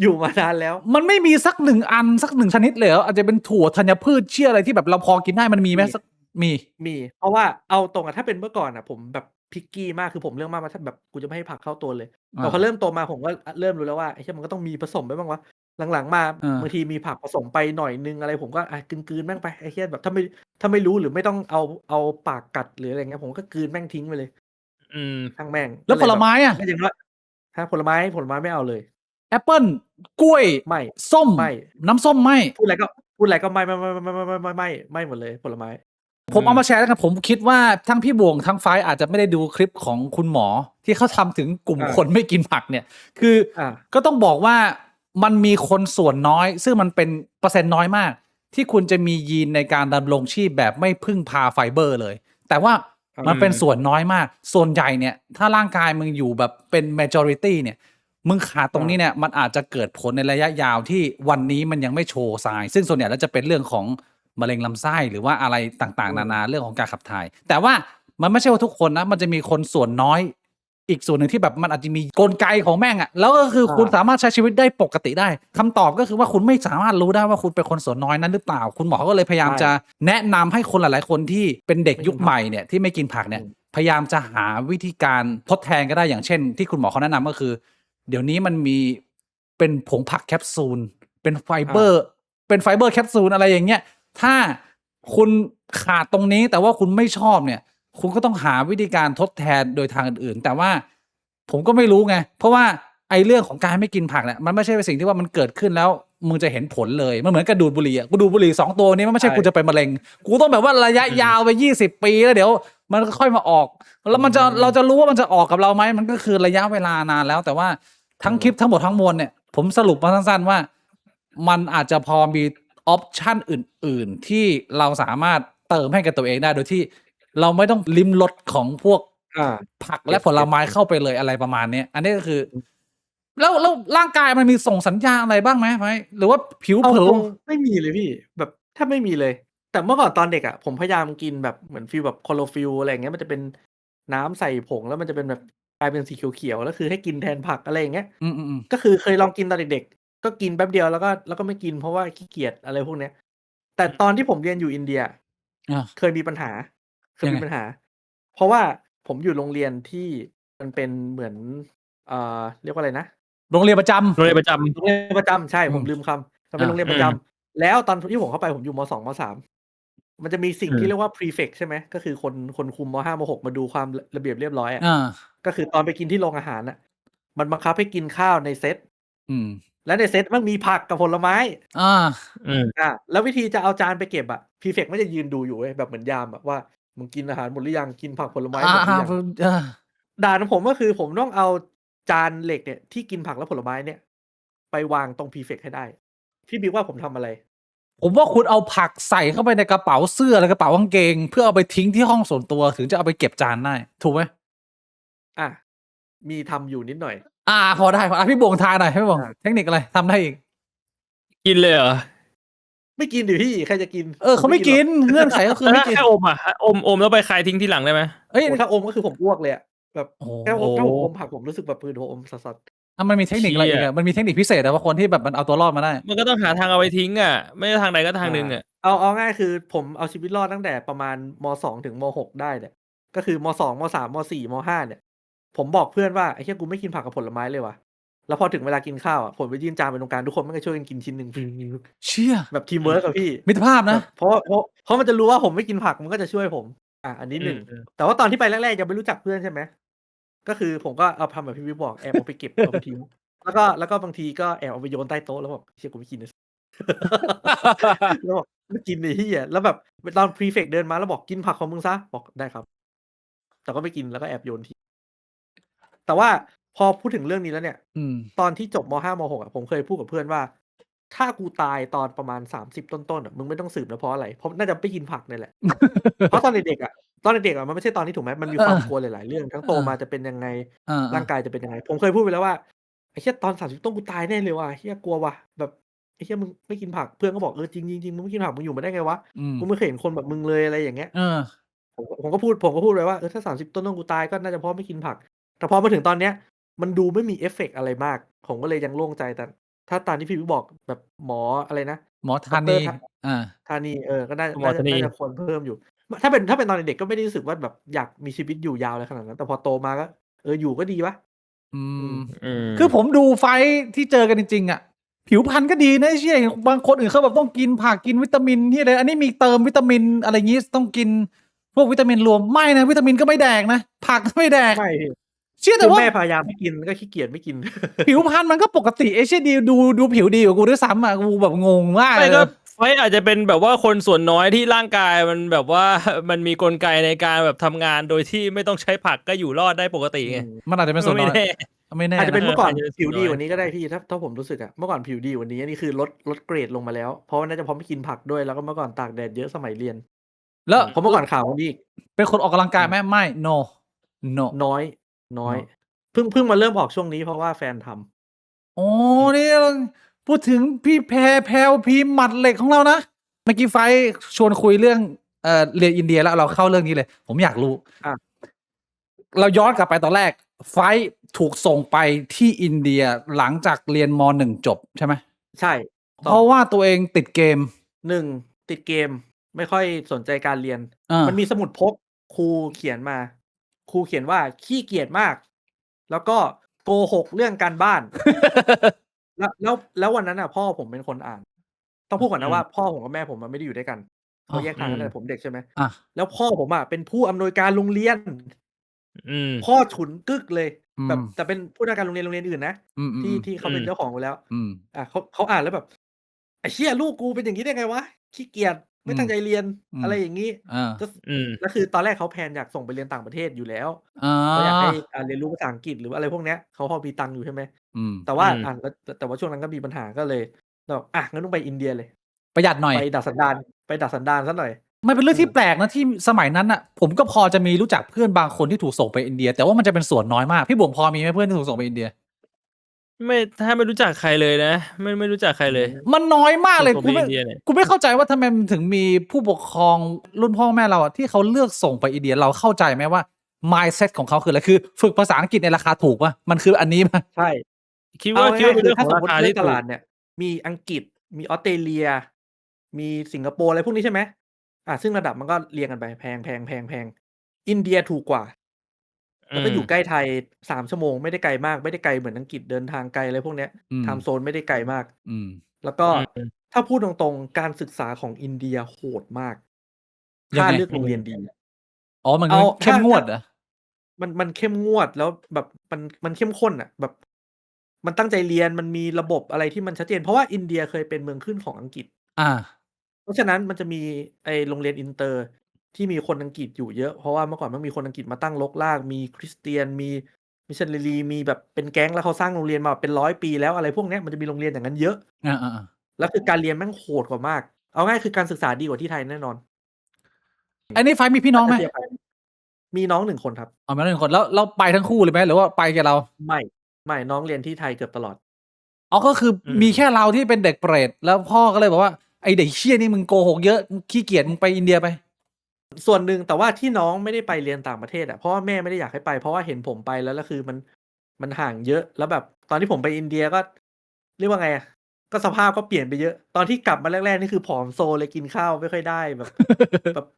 อยู่มานานแล้วมันไม่มีสัก1 อันสัก1 ชนิดเลยเหรออาจจะเป็นถั่วธัญพืชเชี่ยอะไรที่แบบเราพอกินได้มันมีไหมสักมีเพราะว่าเอาตรงถ้าเป็นเมื่อก่อนผมแบบพิกกี้มากคือผมเรื่องมากว่าถ้าแบบกูจะไม่ให้ผักเข้าตัวเลยแต่พอเริ่มโตมาผมก็เริ่มรู้แล้วว่าไอ้เหี้ยมันก็ต้องมีผสมไปบ้างวะหลังๆมาบางทีมีผักผสมไปหน่อยนึงอะไรผมก็กลืนแม่งไปไอ้เหี้ยแบบถ้าไม่รู้หรือไม่ต้องเอาปากกัดหรืออะไรเงี้ยผมก็กลืนแม่งทิ้งไปเลยทั้งแม่งแล้วผลไม้ก็อย่างว่าผลไม้ไม่เอาเลยแอปเปิ้ลกล้วยไม่ส้มไม่น้ำส้มไม่พูดอะไรก็ไม่หมดเลยผลไม้ผมเอามาแชร์แล้วกันผมคิดว่าทั้งพี่บวงทั้งไฟอาจจะไม่ได้ดูคลิปของคุณหมอที่เขาทำถึงกลุ่มคนไม่กินผักเนี่ยคือก็ต้องบอกว่ามันมีคนส่วนน้อยซึ่งมันเป็นเปอร์เซ็นต์น้อยมากที่คุณจะมียีนในการดำรงชีพแบบไม่พึ่งพาไฟเบอร์เลยแต่ว่ามันเป็นส่วนน้อยมากส่วนใหญ่เนี่ยถ้าร่างกายมึงอยู่แบบเป็น majority เนี่ย มึงขาดตรงนี้เนี่ยมันอาจจะเกิดผลในระยะยาวที่วันนี้มันยังไม่โชว์ไซน์ซึ่งส่วนใหญ่แล้วจะเป็นเรื่องของมะเร็งลำไส้หรือว่าอะไรต่างๆนานาเรื่องของการขับถ่ายแต่ว่ามันไม่ใช่ว่าทุกคนนะมันจะมีคนส่วนน้อยอีกส่วนหนึ่งที่แบบมันอาจจะมีกลไกของแม่งอะแล้วก็คือคุณสามารถใช้ชีวิตได้ปกติได้คำตอบก็คือว่าคุณไม่สามารถรู้ได้ว่าคุณเป็นคนส่วนน้อยนั้นหรือเปล่าคุณหมอก็เลยพยายามจะแนะนำให้คนหลายๆคนที่เป็นเด็กยุคใหม่เนี่ยที่ไม่กินผักเนี่ยพยายามจะหาวิธีการทดแทนก็ได้อย่างเช่นที่คุณหมอเขาแนะนำก็คือเดี๋ยวนี้มันมีเป็นผงผักแคปซูลเป็นไฟเบอร์แคปซูลอะไรอย่างเงี้ยถ้าคุณขาดตรงนี้แต่ว่าคุณไม่ชอบเนี่ยคุณก็ต้องหาวิธีการทดแทนโดยทางอื่นๆแต่ว่าผมก็ไม่รู้ไงเพราะว่าไอ้เรื่องของการไม่กินผักเนี่ยมันไม่ใช่เป็นสิ่งที่ว่ามันเกิดขึ้นแล้วมึงจะเห็นผลเลยมันเหมือนกับดูดบุหรี่อ่ะกูดูดบุหรี่2 ตัวนี้มันไม่ใช่กูจะเป็นมะเร็งกูต้องแบบว่าระยะยาวไป20 ปีแล้วเดี๋ยวมันค่อยมาออกแล้วเราจะรู้ว่ามันจะออกกับเราไหมมันก็คือระยะเวลานานแล้วแต่ว่าทั้งคลิปทั้งหมดทั้งมวลเนี่ยผมสรุปมาสั้นๆว่ามันอาจจะพอมีออปชั่นอื่นๆที่เราสามารถเติมให้กับตัวเองได้โดยที่เราไม่ต้องลิ้มรสของพวกผักและผลไม้เข้าไปเลยอะไรประมาณนี้อันนี้ก็คือแล้วร่างกายมันมีส่งสัญญาณอะไรบ้างไหมหรือว่าผิวเผิวไม่มีเลยพี่แบบแทบไม่มีเลยแต่เมื่อก่อนตอนเด็กอ่ะผมพยายามกินแบบเหมือนฟีลแบบคลอโรฟิลอะไรอย่างเงี้ยมันจะเป็นน้ำใส่ผงแล้วมันจะเป็นแบบกลายเป็นสีเขียวๆแล้วคือให้กินแทนผักอะไรอย่างเงี้ยก็คือเคยลองกินตอนเด็กๆก็กินแป๊บเดียวแล้วก็ไม่กินเพราะว่าขี้เกียจอะไรพวกเนี้ยแต่ตอนที่ผมเรียนอยู่อินเดียเคยมีปัญหาเพราะว่าผมอยู่โรงเรียนที่มันเป็นเหมือนเรียกว่าอะไรนะโรงเรียนประจำใช่ผมลืมคำมันเป็นโรงเรียนประจำแล้วตอนที่ผมเข้าไปผมอยู่ม.2 ม.3มันจะมีสิ่งที่เรียกว่า prefect ใช่ไหมก็คือคนคุมม.5 ม.6มาดูความระเบียบเรียบร้อยก็คือตอนไปกินที่โรงอาหารน่ะมันบังคับให้กินข้าวในเซตและในเซตมันมีผักกับผลไม้แล้ววิธีจะเอาจานไปเก็บอะ prefect ไม่จะยืนดูอยู่เว้ยแบบเหมือนยามอะว่ามึงกินอาหารหมดหรือยังกินผักผลไม้หมดหรือยังด่านของผมก็คือผมต้องเอาจานเหล็กเนี่ยที่กินผักและผลไม้เนี่ยไปวางตรง prefect ให้ได้พี่บิ๊กว่าผมทำอะไรผมว่าคุณเอาผักใส่เข้าไปในกระเป๋าเสื้อหรือกระเป๋ากางเกงเพื่อเอาไปทิ้งที่ห้องส่วนตัวถึงจะเอาไปเก็บจานได้ถูกไหมมีทำอยู่นิดหน่อยพอได้พี่บ่งทายหน่อยพี่บ่งเทคนิคอะไรทำได้อีกกินเลยเหรอไม่กินดิพี่ใครจะกินเขาไม่กินเงื่อนไขก็คือไม่กินแค่อมอมแล้วไปคายทิ้งที่หลังได้ไหมถ้าอมก็คือผมอ้วกเลยแบบถ้าผมอมผักผมรู้สึกแบบปืนหัวอมสัสมันมีเทคนิคอะไรอีกมันมีเทคนิคพิเศษแต่ว่าคนที่แบบมันเอาตัวรอดมาได้มันก็ต้องหาทางเอาไปทิ้งไม่ทางใดก็ทางหนึ่งเอาง่ายคือผมเอาชีวิตรอดตั้งแต่ประมาณม.2 ถึงม.6 ได้เนี่ยก็คือม.2 ม.3 ม.4 ม.5 เนี่ยผมบอกเพื่อนว่าไอ้เหี้ยกูไม่กินผักกับผลไม้เลยว่ะแล้วพอถึงเวลากินข้าวผมไปยื่นจานไปตรงกลางทุกคนมันก็ช่วยกันกินชิ้นนึงเชี่ยแบบทีมเวิร์กกับพี่มิตรภาพนะเพราะมันจะรู้ว่าผมไม่กินผักมันก็จะช่วยผมอันนี้1แต่ว่าตอนที่ไปแรกๆยังไม่รู้จักเพื่อนใช่ไหมก็คือผมก็เอาทำแบบพี่วิวบอกแอบเอาไปเก็บเอาไปทิ้งแล้วก็บางทีก็แอบเอาไปโยนใต้โต๊ะแล้วบอกเชี่ยกูไม่กินแล้วบอกไม่กินเลยที่แล้วแบบตอนพรีเฟกเดินมาแล้วบอกกินผักของมึงซะบอกได้ครับแต่ก็ไม่กินแล้วก็แอบโยนทิ้งแต่ว่าพอพูดถึงเรื่องนี้แล้วเนี่ยตอนที่จบม.5 ม.6ผมเคยพูดกับเพื่อนว่าถ้ากูตายตอนประมาณ30ต้นๆมึงไม่ต้องสืบนะเพราะอะไรเพราะน่าจะไม่กินผักนี่แหละเพราะตอนเด็กๆมันไม่ใช่ตอนนี้ถูกไหมมันมีความกลัวหลายๆเรื่องทั้งโตมาจะเป็นยังไงร่างกายจะเป็นยังไงผมเคยพูดไปแล้วว่าไอ้เหี้ยตอน30ต้นกูตายแน่เลยว่ะเหี้ยกลัวว่ะแบบไอ้เหี้ยมึงไม่กินผักเพื่อนก็บอกจริงๆมึงไม่กินผักมึงอยู่มาได้ไงวะกูไม่เคยเห็นคนแบบมึงเลยอะไรอย่างเงี้ยผมก็พูดไปว่าถ้า30ต้นกูตายก็น่าจะเพราะไม่กินผักแต่พอมาถึงตอนเนี้ยมันดูไม่มีเอฟเฟกต์อะไรมากผมก็เลยยังโล่งใจแต่ถ้าตามที่พี่วิวบอกแบบหมออะไรนะหมอธานีก็น่าจะควรเพิ่มอยู่ถ้าเป็นตอนเด็กก็ไม่ได้รู้สึกว่าแบบอยากมีชีวิตอยู่ยาวอะไรขนาดนั้นแต่พอโตมาก็อยู่ก็ดีวะคือผมดูไฟที่เจอกันจริงๆผิวพรรณก็ดีนะเชี่ยบางคนอื่นเขาแบบต้องกินผักกินวิตามินที่อะไรอันนี้มีเติมวิตามินอะไรอย่างงี้ต้องกินพวกวิตามินรวมไม่นะวิตามินก็ไม่แดกนะผักก็ไม่แดกไม่เชื่อแต่ว่าแม่พยายามไม่กินก็ขี้เกียจไม่กินผิวพรรณมันก็ปกติเชี่ยดีดูผิวดีกว่ากูด้วยซ้ำกูแบบงงมากเลยไฟอาจจะเป็นแบบว่าคนส่วนน้อยที่ร่างกายมันแบบว่ามันมีกลไกในการแบบทำงานโดยที่ไม่ต้องใช้ผักก็อยู่รอดได้ปกติไงมันอาจจะเป็นส่วนน้อยไม่แน่อาจจะเป็นเมื่อก่อนผิวดีกว่านี้ก็ได้พี่ถ้าผมรู้สึกเมื่อก่อนผิวดีกว่านี้นี่คือลดเกรดลงมาแล้วเพราะน่าจะเพราะไม่กินผักด้วยแล้วก็เมื่อก่อนตากแดดเยอะสมัยเรียนแล้วผมเมื่อก่อนข่าวนี่เป็นคนออกกำลังกายไหมไม่ no น้อยเพิ่งมาเริ่มออกช่วงนี้เพราะว่าแฟนท อ๋อนี่พูดถึงพี่แพรวพีหมัดเหล็กของเรานะเมื่อกี้ไฟชวนคุยเรื่องเรียนอินเดียแล้วเราเข้าเรื่องนี้เลยผมอยากรู้เราย้อนกลับไปตอนแรกไฟถูกส่งไปที่อินเดียหลังจากเรียนม.1 จบใช่ไหมใช่เพราะว่าตัวเองติดเกมติดเกมไม่ค่อยสนใจการเรียนมันมีสมุดพกครูเขียนมาครูเขียนว่าขี้เกียจมากแล้วก็โกหกเรื่องการบ้าน แล้ววันนั้นพ่อผมเป็นคนอ่านต้องพูดก่อนนะว่าพ่อผมกับแม่ผมไม่ได้อยู่ด้วยกันเขาแยกทางกันแต่ผมเด็กใช่ไหมแล้วพ่อผมเป็นผู้อำนวยการโรงเรียนพ่อฉุนกึกเลยแบบแต่เป็นผู้อำนวยการโรงเรียนอื่นนะที่เขาเป็นเจ้าของไปแล้วเขาอ่านแล้วแบบไอ้เชี่ยลูกกูเป็นอย่างนี้ได้ไงวะขี้เกียจไม่ตั้งใจเรียนอะไรอย่างนี้แล้วคือตอนแรกเขาแพลนอยากส่งไปเรียนต่างประเทศอยู่แล้วเขาอยากให้เรียนรู้ภาษาอังกฤษหรืออะไรพวกเนี้ยเขาพอมีตังค์อยู่ใช่ไหมแต่ว่าแต่ว่าช่วงนั้นก็มีปัญหาก็เลยแบบงั้นต้องไปอินเดียเลยประหยัดหน่อยไปดัดสันดานซะหน่อยมันเป็นเรื่องที่แปลกนะที่สมัยนั้นผมก็พอจะมีรู้จักเพื่อนบางคนที่ถูกส่งไปอินเดียแต่ว่ามันจะเป็นส่วนน้อยมากพี่บุ๋มพอมีไหมเพื่อนที่ถูกส่งไปอินเดียไม่รู้จักใครเลยนะไม่รู้จักใครเลยมันน้อยมากเลยกูไม่เข้าใจว่าทำไมถึงมีผู้ปกครองรุ่นพ่อแม่เราที่เขาเลือกส่งไปอินเดียเราเข้าใจไหมว่า mindset ของเขาคืออะไรคือฝึกภาษาอังกฤษในราคาถูกป่ะมันคืออันนี้ป่ะใช่คิดว่าเป็นเรื่องของราคาที่ตลาดเนี่ยมีอังกฤษมีออสเตรเลียมีสิงคโปร์อะไรพวกนี้ใช่ไหมซึ่งระดับมันก็เรียงกันไปแพงอินเดียถูกกว่าแล้วก็อยู่ใกล้ไทย3 ชั่วโมงไม่ได้ไกลมากไม่ได้ไกลเหมือนอังกฤษเดินทางไกลอะไรพวกเนี้ยไทม์โซนไม่ได้ไกลมากแล้วก็ถ้าพูดตรงๆการศึกษาของอินเดียโหดมากถ้าเลือกโรงเรียนดีมันเข้มงวดเหรอมันเข้มงวดแล้วแบบมันเข้มข้นแบบมันตั้งใจเรียนมันมีระบบอะไรที่มันชัดเจนเพราะว่าอินเดียเคยเป็นเมืองขึ้นของอังกฤษเพราะฉะนั้นมันจะมีโรงเรียนอินเตอร์ที่มีคนอังกฤษอยู่เยอะเพราะว่าเมื่อก่อนมันมีคนอังกฤษมาตั้งรกรากมีคริสเตียนมีมิชชันนารีมีแบบเป็นแก๊งแล้วเขาสร้างโรงเรียนมาเป็น100 ปีแล้วอะไรพวกเนี้ยมันจะมีโรงเรียนอย่างนั้นเยอะแล้วคือการเรียนแม่งโหดกว่ามากเอาง่ายคือการศึกษาดีกว่าที่ไทยแน่นอนอันนี้ไฟมีพี่น้องไหมมีน้อง1 คนครับมีน้อง1 คนแล้วไปทั้งคู่เลยไหมหรือว่าไปกับเราไม่น้องเรียนที่ไทยเกือบตลอดก็คือมีแค่เราที่เป็นเด็กเปรตแล้วพ่อก็เลยบอกว่าไอเด็กเชี่ยนี่มึงโกหกเยอะขี้เกียจมึงไปอินเดียไปส่วนหนึ่งแต่ว่าที่น้องไม่ได้ไปเรียนต่างประเทศเพราะว่าแม่ไม่ได้อยากให้ไปเพราะว่าเห็นผมไปแล้วคือมันห่างเยอะแล้วแบบตอนที่ผมไปอินเดียก็เรียกว่าไงก็สภาพก็เปลี่ยนไปเยอะตอนที่กลับมาแรกๆนี่คือผอมโซเลยกินข้าวไม่ค่อยได้แบบ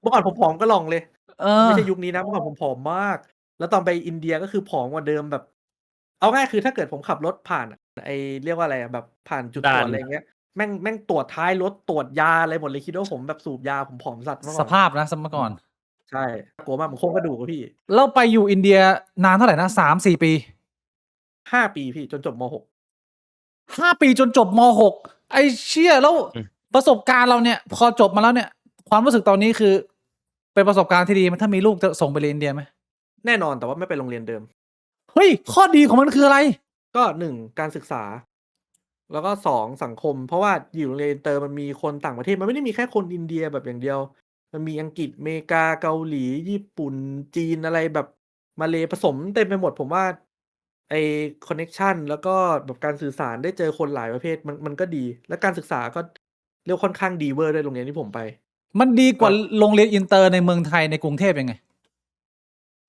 เมื่อก่อนผมผอมก็ลองเลยไม่ใช่ยุคนี้นะเมื่อก่อนผมผอมมากแล้วตอนไปอินเดียก็คือผอมกว่าเดิมแบบเอาง่ายคือถ้าเกิดผมขับรถผ่านเรียกว่าอะไรแบบผ่านจุดตรวจอะไรเงี้ยแม่งตรวจท้ายรถตรวจยาอะไรหมดเลยคิดว่าผมแบบสูบยาผมผอมสัตว์เมื่อก่สอนภาพนะสมัยก่อนใช่กลัวมากเหมือนโครงกระดูกพี่แล้วไปอยู่อินเดียนานเท่าไหร่นะ3-4 ปี5 ปีพี่จนจบม.6 5 ปีจนจบม.6ไอ้เชี่ยแล้วประสบการณ์เราเนี่ยพอจบมาแล้วเนี่ยความรู้สึกตอนนี้คือเป็นประสบการณ์ที่ดีมั้ยถ้ามีลูกจะส่งไปเรียนอินเดียไหมแน่นอนแต่ว่าไม่ไปโรงเรียนเดิมเฮ้ยข้อดีของมันคืออะไรก็1การศึกษาแล้วก็2สังคมเพราะว่าอยู่โรงเรียนอินเตอร์มันมีคนต่างประเทศมันไม่ได้มีแค่คนอินเดียแบบอย่างเดียวมันมีอังกฤษอเมริกาเกาหลีญี่ปุ่นจีนอะไรแบบมาเลย์ผสมเต็มไปหมดผมว่าคอนเน็กชันแล้วก็แบบการสื่อสารได้เจอคนหลายประเภทมันก็ดีและการศึกษาก็เรียกค่อนข้างดีเวอร์ด้วยโรงเรียนที่ผมไปมันดีกว่าโรงเรียนอินเตอร์ในเมืองไทยในกรุงเทพยังไง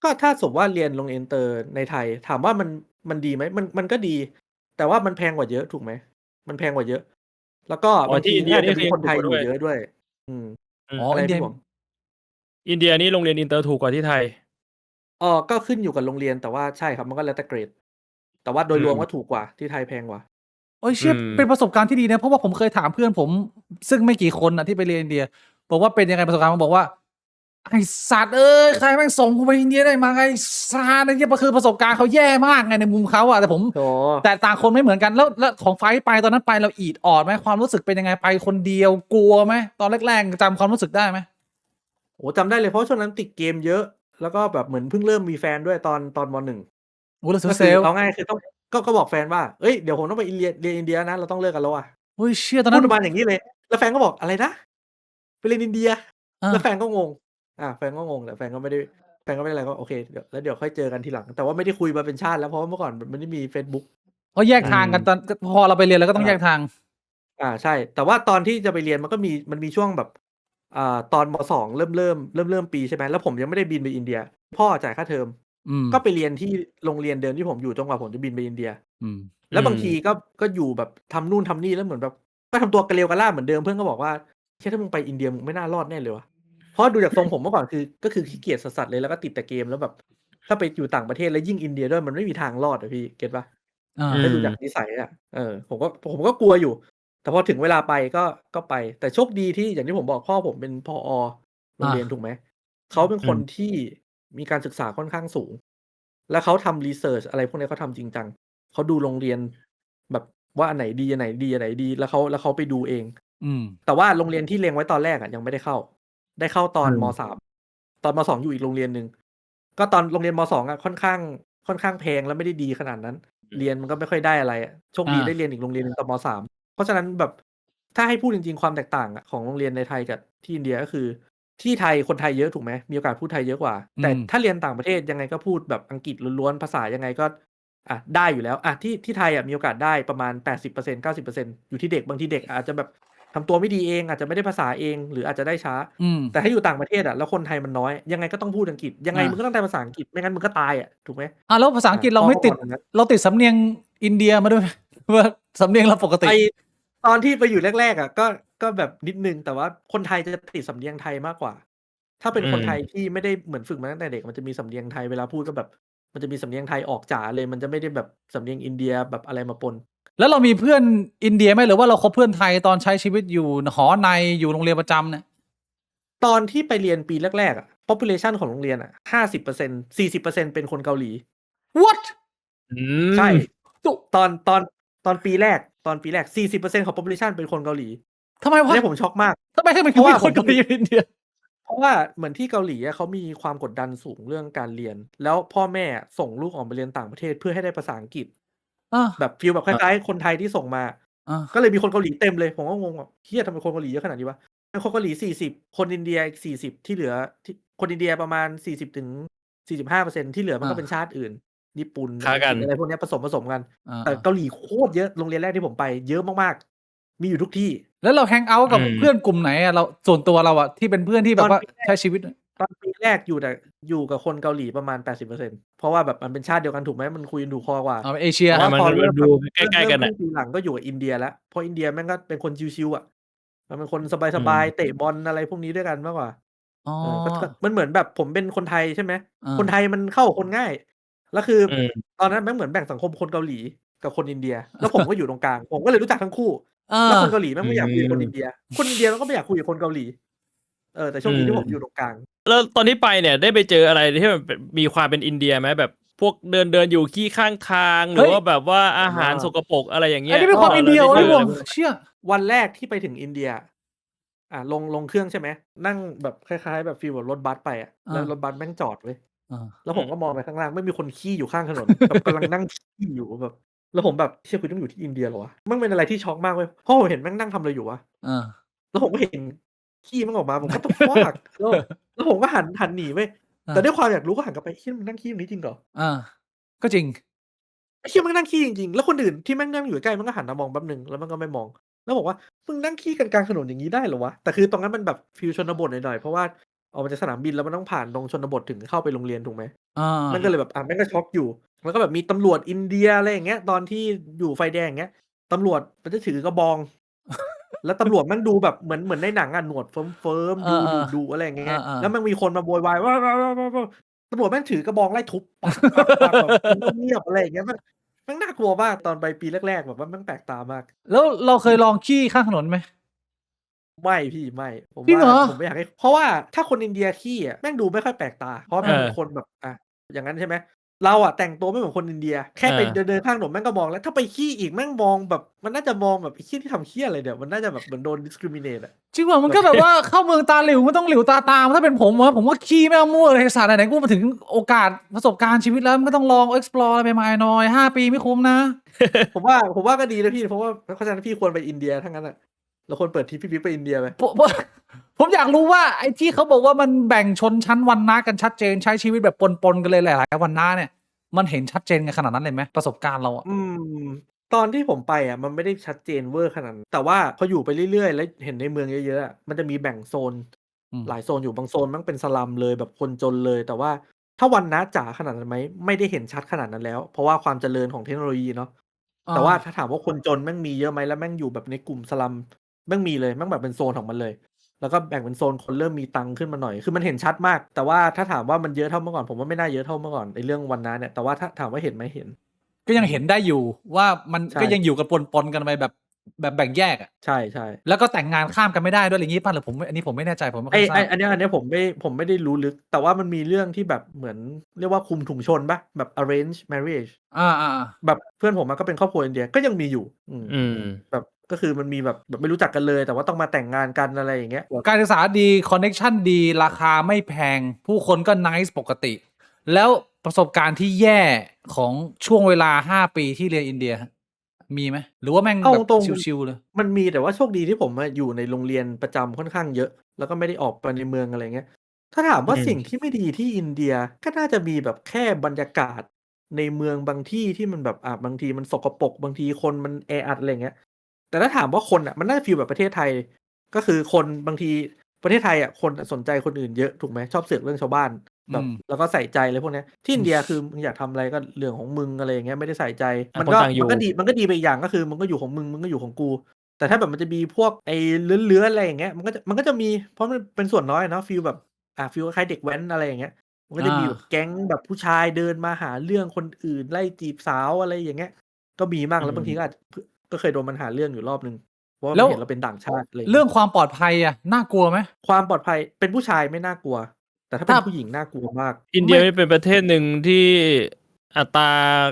ก็ถ้าสมมุติว่าเรียนโรงเรียนอินเตอร์ในไทยถามว่ามันดีไหมมันก็ดีแต่ว่ามันแพงกว่าเยอะถูกไหมมันแพงกว่าเยอะแล้วก็บางทีอาจจะมีคนไทยอยู่เยอะด้วยอินเดียอินเดียนี่โรงเรียนอินเตอร์ถูกกว่าที่ไทยก็ขึ้นอยู่กับโรงเรียนแต่ว่าใช่ครับมันก็แล้วแต่เกรดแต่ว่าโดยรวมก็ถูกกว่าที่ไทยแพงกว่าโอ้ยเชี่ยเป็นประสบการณ์ที่ดีนะเพราะว่าผมเคยถามเพื่อนผมซึ่งไม่กี่คนที่ไปเรียนอินเดียบอกว่าเป็นยังไงประสบการณ์มันบอกว่าไอ้สัตว์ใครแม่งส่งกูไปอินเดียได้มาไงซาเนี่ยคือประสบการณ์เขาแย่มากไงในมุมเขาแต่ผมแต่ต่างคนไม่เหมือนกันแล้วของไฟไปตอนนั้นไปเราอีดออดไหมความรู้สึกเป็นยังไงไปคนเดียวกลัวไหมตอนแรกๆจำความรู้สึกได้ไหมโอ้จำได้เลยเพราะช่วงนั้นติดเกมเยอะแล้วก็แบบเหมือนเพิ่งเริ่มมีแฟนด้วยตอนม.1โอ้แล้วเซลเอาง่ายคือต้องก็บอกแฟนว่าเอ้ยเดี๋ยวผมต้องไปเรียนอินเดียนะเราต้องเลิกกันแล้วเฮ้ยเชี่ยตอนนั้นพูดประมาณอย่างนี้เลยแล้วแฟนก็บอกอะไรนะไปเรียนอินเดียแล้วแฟนก็งงแฟนก็งงแต่แฟนก็ไม่ได้อะไรก็โอเคเดี๋ยวค่อยเจอกันทีหลังแต่ว่าไม่ได้คุยมาเป็นชาติแล้วเพราะว่าเมื่อก่อนมันไม่ได้มีเฟซบุ๊ก ก็แยกทางกันตอนพอเราไปเรียนแล้วก็ต้องแยกทางใช่ แต่ว่าตอนที่จะไปเรียนมันมีช่วงแบบตอนม.2 เริ่มปีใช่ไหมแล้วผมยังไม่ได้บินไปอินเดียพ่อจ่ายค่าเทอมก็ไปเรียนที่โรงเรียนเดิมที่ผมอยู่จนกว่าผมจะบินไปอินเดียแล้วบางทีก็อยู่แบบทำนู่นทำนี่แล้วเหมือนแบบก็ทำตัวกระเลวกระล่าเหมือนเดิมเพื่อนก็บอกว่าถ้ามึงไปอินเดียมึงไม่น่ารอดแน่เลยวะเพราะดูจากทรงผมเมื่อก่อนก็คือขี้เกียจสัสๆเลยแล้วก็ติดแต่เกมแล้วแบบถ้าไปอยู่ต่างประเทศแล้วยิ่งอินเดียด้วยมันไม่มีทางรอดอะพี่เก็ตปะถ้าดูจากนิสัยอะผมก็กลัวอยู่แต่พอถึงเวลาไปก็ไปแต่โชคดีที่อย่างที่ผมบอกพ่อผมเป็นผอ.โรงเรียนถูกไหมเขาเป็นคนที่มีการศึกษาค่อนข้างสูงแล้วเขาทำรีเสิร์ชอะไรพวกนี้เขาทำจริงจังเขาดูโรงเรียนแบบว่าอันไหนดีอันไหนดีอันไหนดีแล้วเขาไปดูเองแต่ว่าโรงเรียนที่เล็งไว้ตอนแรกอะยังไม่ได้เข้าได้เข้าตอนม.3 ตอนม.2 อยู่อีกโรงเรียนหนึ่งก็ตอนโรงเรียนม.2 อะค่อนข้างแพงแล้วไม่ได้ดีขนาดนั้นเรียนมันก็ไม่ค่อยได้อะไรอะโชคดีได้เรียนอีกโรงเรียนหนึ่งตอนม.3 เพราะฉะนั้นแบบถ้าให้พูดจริงๆความแตกต่างของโรงเรียนในไทยกับที่อินเดียก็คือที่ไทยคนไทยเยอะถูกไหมมีโอกาสพูดไทยเยอะกว่าแต่ถ้าเรียนต่างประเทศยังไงก็พูดแบบอังกฤษล้วนๆภาษายังไงก็ได้อยู่แล้วที่ไทยมีโอกาสได้ประมาณ 80% 90% อยู่ที่เด็กบางทีเด็กอาจจะแบบทำตัวไม่ดีเองอาจจะไม่ได้ภาษาเองหรืออาจจะได้ช้าแต่ถ้าอยู่ต่างประเทศแล้วคนไทยมันน้อยยังไงก็ต้องพูดอังกฤษยังไงมึงก็ต้องได้ภาษาอังกฤษไม่งั้นมึงก็ตายถูกไหมแล้วภาษาอังกฤษเราไม่ติดเราติดสำเนียงอินเดียมาด้วยว่าสำเนียงเราปกติตอนที่ไปอยู่แรกๆก็แบบนิดนึงแต่ว่าคนไทยจะติดสำเนียงไทยมากกว่าถ้าเป็นคนไทยที่ไม่ได้เหมือนฝึกมาตั้งแต่เด็กมันจะมีสำเนียงไทยเวลาพูดก็แบบมันจะมีสำเนียงไทยออกจ๋าเลยมันจะไม่ได้แบบสำเนียงอินเดียแบบอะไรมาปนแล้วเรามีเพื่อนอินเดียไหมหรือว่าเราคบเพื่อนไทยตอนใช้ชีวิตอยู่หอในอยู่โรงเรียนประจำเนี่ยตอนที่ไปเรียนปีแรกๆpopulation ของโรงเรียน50% 40% เป็นคนเกาหลี what ใช่ตอนปีแรก40% ของ population เป็นคนเกาหลีทำไมวะผมช็อกมากทำไมเพราะว่าคนเกาหลีอินเดียเพราะว่าเหมือนที่เกาหลีเขามีความกดดันสูงเรื่องการเรียนแล้วพ่อแม่ส่งลูกออกไปเรียนต่างประเทศเพื่อให้ได้ภาษาอังกฤษแบบฟีลแบบคล้ายๆคนไทยที่ส่งมาก็เลยมีคนเกาหลีเต็มเลยผมก็งงว่าเฮียทำไมคนเกาหลีเยอะขนาดนี้วะคนเกาหลี40คนอินเดียอีก40ที่เหลือคนอินเดียประมาณ40-45%ที่เหลือมันก็เป็นชาติอื่นญี่ปุ่นอะไรพวกนี้ผสมกันแต่เกาหลีโคตรเยอะโรงเรียนแรกที่ผมไปเยอะมากๆมีอยู่ทุกที่แล้วเราแฮงเอาท์กับเพื่อนกลุ่มไหนเราส่วนตัวเราที่เป็นเพื่อนที่แบบว่าใช้ชีวิตตอนปีแรกอยู่กับคนเกาหลีประมาณ 80% เพราะว่าแบบมันเป็นชาติเดียวกันถูกไหมมันคุยกันถูกคอกว่าเอเชียมันดูใกล้ๆกันปีหลังก็อยู่กับอินเดียแล้วเพราะอินเดียแม่งก็เป็นคนชิวๆมันเป็นคนสบายๆเตะบอลอะไรพวกนี้ด้วยกันมากกว่ามันเหมือนแบบผมเป็นคนไทยใช่ไหมคนไทยมันเข้าคนง่ายแล้วคือตอนนั้นแม่งเหมือนแบ่งสังคมคนเกาหลีกับคนอินเดียแล้วผมก็อยู่ตรงกลางผมก็เลยรู้จักทั้งคู่แล้วคนเกาหลีแม่งไม่อยากคุยกับคนอินเดียคนอินเดียมันก็ไม่อยากคุยกับคนเกาหลีแต่โชคดีที่ผมอยู่ตรงกลางแล้วตอนที่ไปเนี่ยได้ไปเจออะไรที่มันมีความเป็นอินเดียไหมแบบพวกเดินอยู่ขี้ข้างทางหรือว่าแบบว่าอาหารสกปรกอะไรอย่างเงี้ยอันนี้เป็นความอินเดียเลยผมเชื่อวันแรกที่ไปถึงอินเดียลงเครื่องใช่ไหมนั่งแบบคล้ายๆแบบฟีลแบบรถบัสไปแล้วรถบัสแม่งจอดไว้แล้วผมก็มองไปข้างล่างไม่มีคนขี้อยู่ข้างถนนแบบกำลังนั่งขี้อยู่แบบแล้วผมแบบเชื่อคุณต้องอยู่ที่อินเดียเหรอวะมันเป็นอะไรที่ช็อกมากเว้ยเพราะผมเห็นแม่งนั่งทำอะไรอยู่วะแล้วผมก็เห็นขี้มันออกมาผมก็ต้องฟากแล้วผมก็หันหนีเว้ยแต่ด้วยความอยากรู้ก็หันกลับไปเฮียมันนั่งขี้ตรงนี้จริงเหรอก็จริงไอ้เฮียมันนั่งขี้จริงๆแล้วคนอื่นที่แม่งนั่งอยู่ใกล้มันก็หันมามองแป๊บนึงแล้วมันก็ไม่มองแล้วบอกว่ามึงนั่งขี้กันกลางถนนอย่างนี้ได้เหรอวะแต่คือตรงนั้นมันแบบฟีลชนบทหน่อยๆเพราะว่าออกมาจากสนามบินแล้วมันต้องผ่านตรงชนบทถึงเข้าไปโรงเรียนถูกไหมมันก็เลยแบบแม่งก็ช็อกอยู่แล้วก็แบบมีตำรวจอินเดียอะไรอย่างเงี้ยตอนที่อยู่ไฟแดงอย่างเงี้ยตำรวจมันจะถือกระบองแล้วตำรวจมันดูแบบเหมือนในหนังหนวดเฟิร์มๆดูอะไรอย่างเงี้ยแล้วมันมีคนมาโวยวายว่าตำรวจแม่งถือกระบองไล่ทุบปักแบบเงียบอะไรอย่างเงี้ยมันน่ากลัวมากตอนไปปีแรกๆแบบว่ามันแปลกตามากแล้วเราเคยลองขี้ข้างถนนไหมไม่พี่ไม่ผมว่าผมไม่อยากให้เพราะว่าถ้าคนอินเดียขี้แม่งดูไม่ค่อยแปลกตาเพราะเป็นคนแบบอย่างนั้นใช่ไหมเราแต่งตัวไม่เหมือนคนอินเดียแค่ไปเดินข้างถนนแม่งก็มองแล้วถ้าไปขี้อีกแม่งมองแบบมันน่าจะมองแบบไอ้ขี้ที่ทำขี้อะไรเดี๋ยวมันน่าจะแบบเหมือนโดน discriminate จริงว่ามันก็แบบว่าเข้าเมืองตาหลิวมันต้องหลิวตาตามถ้าเป็นผมผมว่าขี้ไม่เอามั่วเลยศาสตร์ไหนกูมาถึงโอกาสประสบการณ์ชีวิตแล้วมันก็ต้องลอง explore อะไรใหม่ๆหน่อย5 ปีไม่คุ้มนะผมว่าก็ดีนะพี่เพราะว่าเพราะฉะนั้นพี่ควรไปอินเดียทั้งนั้นเราควรเปิดทริปพี่บิ๊กไปอินเดียไหมผมอยากรู้ว่าไอ้ที่เขาบอกว่ามันแบ่งชนชั้นวรรณะกันชัดเจนใช้ชีวิตแบบปนๆกันเลยหลายๆวรรณะเนี่ย มันเห็นชัดเจนกันขนาดนั้นเลยไหมประสบการณ์เราอะตอนที่ผมไปอะมันไม่ได้ชัดเจนเวอร์ขนาดนั้นแต่ว่าพออยู่ไปเรื่อยๆแล้วเห็นในเมืองเยอะๆอะมันจะมีแบ่งโซนหลายโซนอยู่บางโซนมันเป็นสลัมเลยแบบคนจนเลยแต่ว่าถ้าวันนะจ๋าขนาดนั้นไหมไม่ได้เห็นชัดขนาดนั้นแล้วเพราะว่าความเจริญของเทคโนโลยีเนาะแต่ว่าถ้าถามว่าคนจนแม่งมีเยอะไหมแล้วแม่งอยู่แบบในกลุ่มสลัมแม่งมีเลยแม่งแบบเป็นโซนของมันเลยแล้วก็แบ่งเป็นโซนคนเริ่มมีตังค์ขึ้นมาหน่อยคือมันเห็นชัดมากแต่ว่าถ้าถามว่ามันเยอะเท่าเมื่อก่อนผมว่าไม่น่าเยอะเท่าเมื่อก่อนในเรื่องวันนะเนี่ยแต่ว่าถ้าถามว่าเห็นไหมเห็นก็ยังเห็นได้อยู่ว่ามันก็ยังอยู่กันปนๆกันไปแบบแบ่งแยกอะใช่แล้วก็แต่งงานข้ามกันไม่ได้ด้วยอะไรอย่างงี้ป่ะหรือผมอันนี้ผมไม่แน่ใจผมไม่ไอค่อยทราบอันนี้ผมไม่ได้รู้ลึกแต่ว่ามันมีเรื่องที่แบบเหมือนเรียกว่าคุมถุงชนปะแบบ arrange marriage แบบเพื่อนผมมันก็เป็นครอบครัวอินเดียก็ยังมีอยู่แบบก็คือมันมีแบบไม่รู้จักกันเลยแต่ว่าต้องมาแต่งงานกันอะไรอย่างเงี้ยการศึกษาดีคอนเน็กชันดีราคาไม่แพงผู้คนก็ไนซ์ปกติแล้วประสบการณ์ที่แย่ของช่วงเวลา5 ปีที่เรียนอินเดียมีไหมหรือว่าแม่งแบบชิวๆเลยมันมีแต่ว่าโชคดีที่ผมอยู่ในโรงเรียนประจำค่อนข้างเยอะแล้วก็ไม่ได้ออกไปในเมืองอะไรเงี้ยถ้าถามว่าสิ่งที่ไม่ดีที่อินเดียก็น่าจะมีแบบแค่บรรยากาศในเมืองบางที่ที่มันแบบบางทีมันสกปรกบางทีคนมันแออัดอะไรเงี้ยแต่ถ้าถามว่าคนอ่ะมันน่าจะฟีลแบบประเทศไทยก็คือคนบางทีประเทศไทยอ่ะคนสนใจคนอื่นเยอะถูกไหมชอบเสือกเรื่องชาวบ้านแบบแล้วก็ใส่ใจอะไรพวกนี้ที่อินเดียคือมึงอยากทำอะไรก็เรื่องของมึงอะไรอย่างเงี้ยไม่ได้ใส่ใจมันก็ดีไปอีกอย่างก็คือมึงก็อยู่ของมึงก็อยู่ของกูแต่ถ้าแบบมันจะมีพวกไอ้เลื้อนๆอะไรอย่างเงี้ยมันก็จะมีเพราะมันเป็นส่วนน้อยเนาะฟีลแบบฟีลคล้ายเด็กแว้นอะไรอย่างเงี้ยมันก็จะมีแบบแก๊งแบบผู้ชายเดินมาหาเรื่องคนอื่นไล่จีบสาวอะไรอย่างเงี้ยก็มีมากแล้วบางทีก็เคยโดนมันหาเรื่องอยู่รอบนึงเพราะว่ามันเห็นเราเป็นต่างชาติอะไรเรื่องความปลอดภัยอะน่ากลัวไหมความปลอดภัยเป็นผู้ชายไม่น่ากลัวแต่ถ้าเป็นผู้หญิงน่ากลัวมากอินเดียเป็นประเทศหนึ่งที่อัตร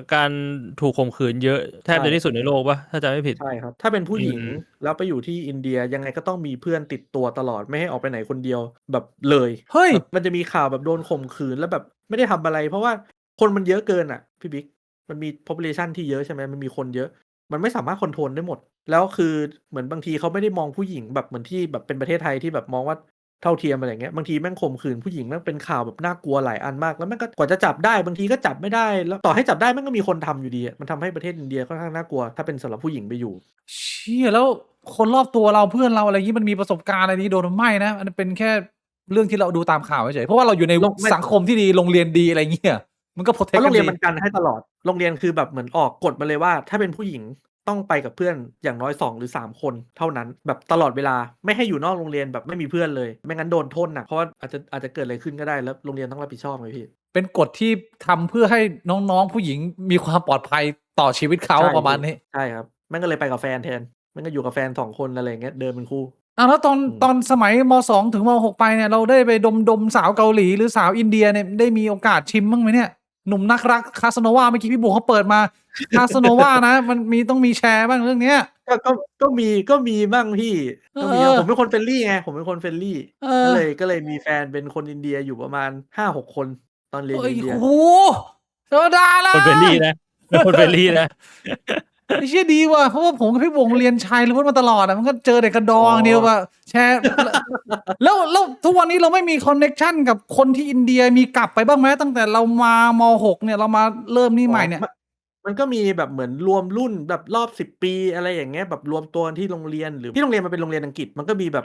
าการถูกข่มขืนเยอะแทบจะที่สุดในโลกปะถ้าจำไม่ผิดใช่ครับถ้าเป็นผู้หญิงแล้วไปอยู่ที่อินเดียยังไงก็ต้องมีเพื่อนติดตัวตลอดไม่ให้ออกไปไหนคนเดียวแบบเลยเฮ้ยมันจะมีข่าวแบบโดนข่มขืนแล้วแบบไม่ได้ทำอะไรเพราะว่าคนมันเยอะเกินอ่ะพี่บิ๊กมันมี population ที่เยอะใช่ไหมมันมีคนเยอะมันไม่สามารถคอนโทรลได้หมดแล้วคือเหมือนบางทีเขาไม่ได้มองผู้หญิงแบบเหมือนที่แบบเป็นประเทศไทยที่แบบมองว่าเท่าเทียมอะไรเงี้ยบางทีแม่งข่มขืนผู้หญิงแม่งเป็นข่าวแบบน่ากลัวหลายอันมากแล้วแม่งก็กว่าจะจับได้บางทีก็จับไม่ได้แล้วต่อให้จับได้แม่งก็มีคนทำอยู่ดีมันทำให้ประเทศอินเดียค่อนข้างน่ากลัวถ้าเป็นสำหรับผู้หญิงไปอยู่เชี่ยแล้วคนรอบตัวเราเพื่อนเราอะไรนี้มันมีประสบการณ์อะไรนี้โดนไม่นะมันเป็นแค่เรื่องที่เราดูตามข่าวเฉยเพราะว่าเราอยู่ในสังคมที่ดีโรงเรียนดีอะไรเงี้ยมันก็โปรเทคโรกันงเรียนดีมันกันให้ตลอดโรงเรียนคือแบบเหมือนออกกฎมาเลยว่าถ้าเป็นผู้หญิงต้องไปกับเพื่อนอย่างน้อย2หรือ3คนเท่านั้นแบบตลอดเวลาไม่ให้อยู่นอกโรงเรียนแบบไม่มีเพื่อนเลยไม่งั้นโดนโทษหนักเพราะว่าอาจจะเกิดอะไรขึ้นก็ได้แล้วโรงเรียนต้องรับผิดชอบไงพี่เป็นกฎที่ทำเพื่อให้น้องๆผู้หญิงมีความปลอดภัยต่อชีวิตเขาประมาณนี้ใช่ครับแม่งก็เลยไปกับแฟนแทนแม่งก็อยู่กับแฟน2คนอะไรอย่างเงี้ยเดินเป็นคู่แล้วตอนสมัยม2ถึงม6ไปเนี่ยเราได้ไปดมสาวเกาหลีหรือสาวอินเดียเนี่ยได้มีโอกาสชิมบ้างไหมเนี่ยหนุ่มนักรักคาสโนวาเมื่อกี้พี่บุ๋เขาเปิดมาคาสโนวานะมันต้องมีแชร์บ้างเรื่องเนี้ยก็มีบ้างพี่ก็มีผมเป็นคนเฟรนลี่ไงผมเป็นคนเฟรนลี่ก็เลยมีแฟนเป็นคนอินเดียอยู่ประมาณ 5-6 คนตอนเรียนอินเดียโอ้โหธรรมดาละคนเฟรนลี่นะคนเฟรนลี่นะไอ้เชี่ยดีว่ะเพราะว่าผมกับพี่วงเรียนชายล้วนมาตลอดมันก็เจอเด็กกระดองเดียวว่าแชร์แล้วทุกวันนี้เราไม่มีคอนเน็กชันกับคนที่อินเดียมีกลับไปบ้างไหมตั้งแต่เรามาม6เนี่ยเรามาเริ่มนี่ใหม่เนี่ยมันก็มีแบบเหมือนรวมรุ่นแบบรอบ10 ปีอะไรอย่างเงี้ยแบบรวมตัวที่โรงเรียนหรือที่โรงเรียนมันเป็นโรงเรียนอังกฤษมันก็มีแบบ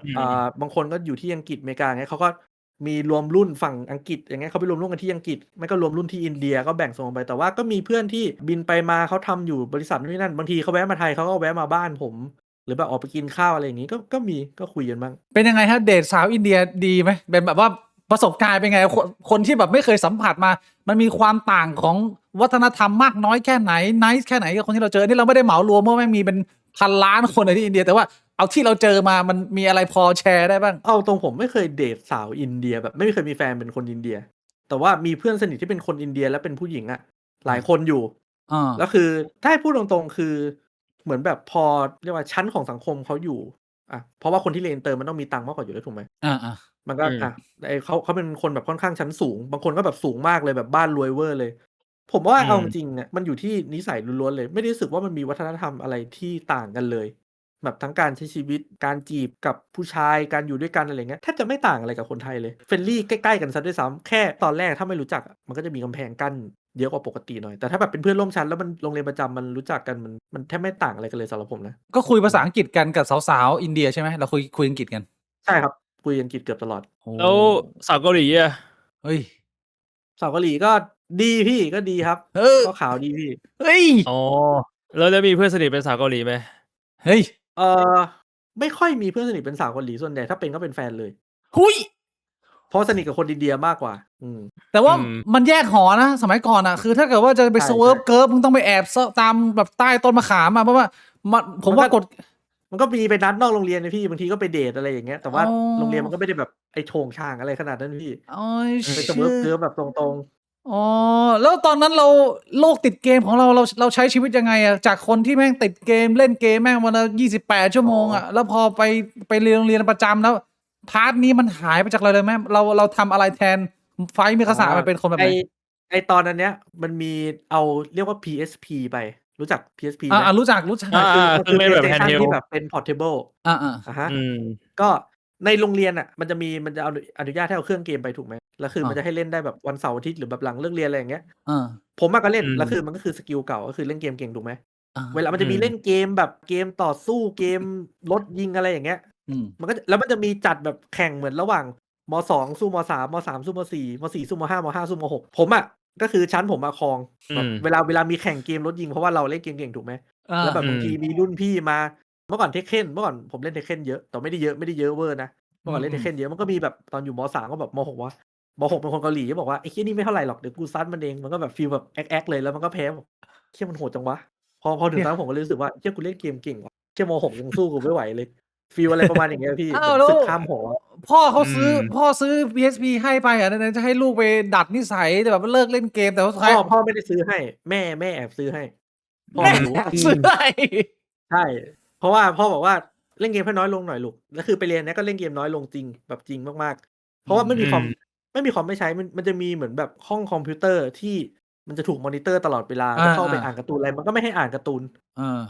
บางคนก็อยู่ที่อังกฤษอเมริกาเงี้ยเขาก็มีรวมรุ่นฝั่งอังกฤษอย่างเงี้ยเขาไปรวมรุ่นกันที่อังกฤษไม่ก็รวมรุ่นที่อินเดียก็แบ่งส่งไปแต่ว่าก็มีเพื่อนที่บินไปมาเขาทำอยู่บริษัทนู่นนี่นั่นบางทีเขาแวะมาไทยเขาก็แวะมาบ้านผมหรือแบบออกไปกินข้าวอะไรอย่างงี้ก็มีก็คุยกันบ้างเป็นยังไงฮะเดทสาวอินเดียดีไหมเป็นแบบว่าประสบการณ์เป็นไงคนที่แบบไม่เคยสัมผัสมามันมีความต่างของวัฒนธรรมมากน้อยแค่ไหนไนซ์แค่ไหนกับคนที่เราเจอนี่เราไม่ได้เหมารวมเพราะไม่มีเป็นพันล้านคนในที่อินเดียแต่ว่าเอาที่เราเจอมามันมีอะไรพอแชร์ได้บ้างเอาตรงผมไม่เคยเดทสาวอินเดียแบบไม่เคยมีแฟนเป็นคนอินเดียแต่ว่ามีเพื่อนสนิทที่เป็นคนอินเดียและเป็นผู้หญิงอะหลายคนอยู่แล้วคือถ้าให้พูดตรงๆคือเหมือนแบบพอเรียกว่าชั้นของสังคมเขาอยู่เพราะว่าคนที่เรียนอินเตอร์มันต้องมีตังค์มากกว่าอยู่แล้วถูกไหมมันก็เขาเป็นคนแบบค่อนข้างชั้นสูงบางคนก็แบบสูงมากเลยแบบบ้านรวยเวอร์เลยผมว่าเอาจริงๆเนี่ยมันอยู่ที่นิสัยล้วนๆเลยไม่ได้รู้สึกว่ามันมีวัฒนธรรมอะไรที่ต่างกันเลย แบบทั้งการใช้ชีวิตการจีบกับผู้ชายการอยู่ด้วยกันอะไรเงี้ยแทบจะไม่ต่างอะไรกับคนไทยเลยเฟรนลี่ใกล้ๆกันซะด้วยซ้ำแค่ตอนแรกถ้าไม่รู้จักมันก็จะมีกำแพงกั้นเยอะกว่าปกติหน่อยแต่ถ้าแบบเป็นเพื่อนร่วมชั้นแล้วมันโรงเรียนประจำมันรู้จักกันมันแทบไม่ต่างอะไรกันเลยสำหรับผมนะก็คุยภาษาอังกฤษกันกับสาวๆอินเดียใช่ไหมเราคุยอังกฤษกันใช่ครับคุยอังกฤษเกือบตลอดแล้วสาวเกาหลีอ่ะเฮ้ยสาวเกาหลีก็ดีพี่ก็ดีครับก็ขาวดีพี่เฮ้ยอ๋อแล้วจะมีเพื่อนสนิทเป็นสาวเกาหลีไหมเฮ้ยเออไม่ค่อยมีเพื่อนสนิทเป็นสาวเกาหลีส่วนใหญ่ถ้าเป็นก็เป็นแฟนเลยหุยเพราะสนิทกับคนอินเดียมากกว่าแต่ว่ามันแยกหอนะสมัยก่อนอ่ะคือถ้าเกิดว่าจะไปเซิร์ฟเกิร์ฟมึงต้องไปแอบตามแบบใต้ต้นมะขามมาเพราะว่าผมว่ากฎมันก็มีไปนัดนอกโรงเรียนนะพี่บางทีก็ไปเดทอะไรอย่างเงี้ยแต่ว่าโรงเรียนมันก็ไม่ได้แบบไอ้โฉงช่างอะไรขนาดนั้นพี่ไปเซิร์ฟเกิร์ฟแบบตรงๆอ๋อแล้วตอนนั้นเราโลกติดเกมของเราใช้ชีวิตยังไงอะจากคนที่แม่งติดเกมเล่นเกมแม่งวันละ28 ชั่วโมงอะแล้วพอไปเรียนโรงเรียนประจำแล้วพาร์ทนี้มันหายไปจากเราเลยไหมเราทำอะไรแทนไฟมีคาสามันเป็นคนแบบไหนไอตอนนั้นเนี้ยมันมีเอาเรียกว่า PSP ไปรู้จัก PSP ไหมรู้จักคือเล่นแบบแฮนด์เฮลที่แบบเป็น portable ฮะก็ในโรงเรียนอ่ะมันจะอนุญาตให้เอาเครื่องเกมไปถูกไหมแล้วคือมันจะให้เล่นได้แบบวันเสาร์อาทิตย์หรือแบบหลังเลิกเรียนอะไรอย่างเงี้ยผมก็เล่นแล้วคือมันก็คือสกิลเก่าก็คือเล่นเกมเก่งถูกไหมเวลามันจะมีเล่นเกมแบบเกมต่อสู้เกมรถยิงอะไรอย่างเงี้ยมันก็แล้วมันจะมีจัดแบบแข่งเหมือนระหว่างม.2 สู้ม.3 ม.3 สู้ม.4 ม.4 สู้ม.5 ม.5 สู้ม.6 ผมอ่ะก็คือชั้นผมมาครองแบบเวลามีแข่งเกมรถยิงเพราะว่าเราเล่นเกมเก่งถูกไหมแล้วแบบบางทีมีรุ่นพี่มาเมื่อก่อนเทคเคนเมื่อก่อนผมเล่นเทคเคนเยอะแต่ไม่ได้เยอะเวอร์นะเมื่อก่อนเล่นเทคเคนเยอะมันก็มีแบบตอนอยู่ม.3 ก็แบบม.6 วะม.6 เป็นคนเกาหลีก็บอกว่าไอ้เหี้ยนี่ไม่เท่าไหร่หรอกเดี๋ยวกูซัดมันเองมันก็แบบฟีลแบบแอ๊กเลยแล้วมันก็แพ้เหี้ยมันโหดจังวะพอถึงตอนนั้นผมก็รู้สึกว่าเหี้ยกูเล่นเกมเก่งว่ะเหี้ยม.6 ยังสู้กูไม่ไหวเลยฟีลอะไรประมาณอย่างเงี้ยพี่ศึกข้ามหอพ่อซื้อ PSP ให้ไปอ่ะนั่นจะให้ลูกไปดัดนิสัยแต่แบบเลิกเล่นเกมแต่ว่าพ่อไม่ได้ซื้อให้แม่แอบซื้อให้พ่อไม่รู้ซื้อให้ใช่เพราะว่าพ่อบอกว่าเล่นเกมให้น้อยลงหน่อยลูกแล้วคือไปเรียนเนี่ยก็เล่นเกมน้อยลงจริงแบบจริงมากๆเพราะว่าไม่มีคอมไม่ใช้มันจะมีเหมือนแบบห้องคอมพิวเตอร์ที่มันจะถูกมอนิเตอร์ตลอดเวลาจะเข้าไปอ่านการ์ตูนอะไรมันก็ไม่ให้อ่านการ์ตูน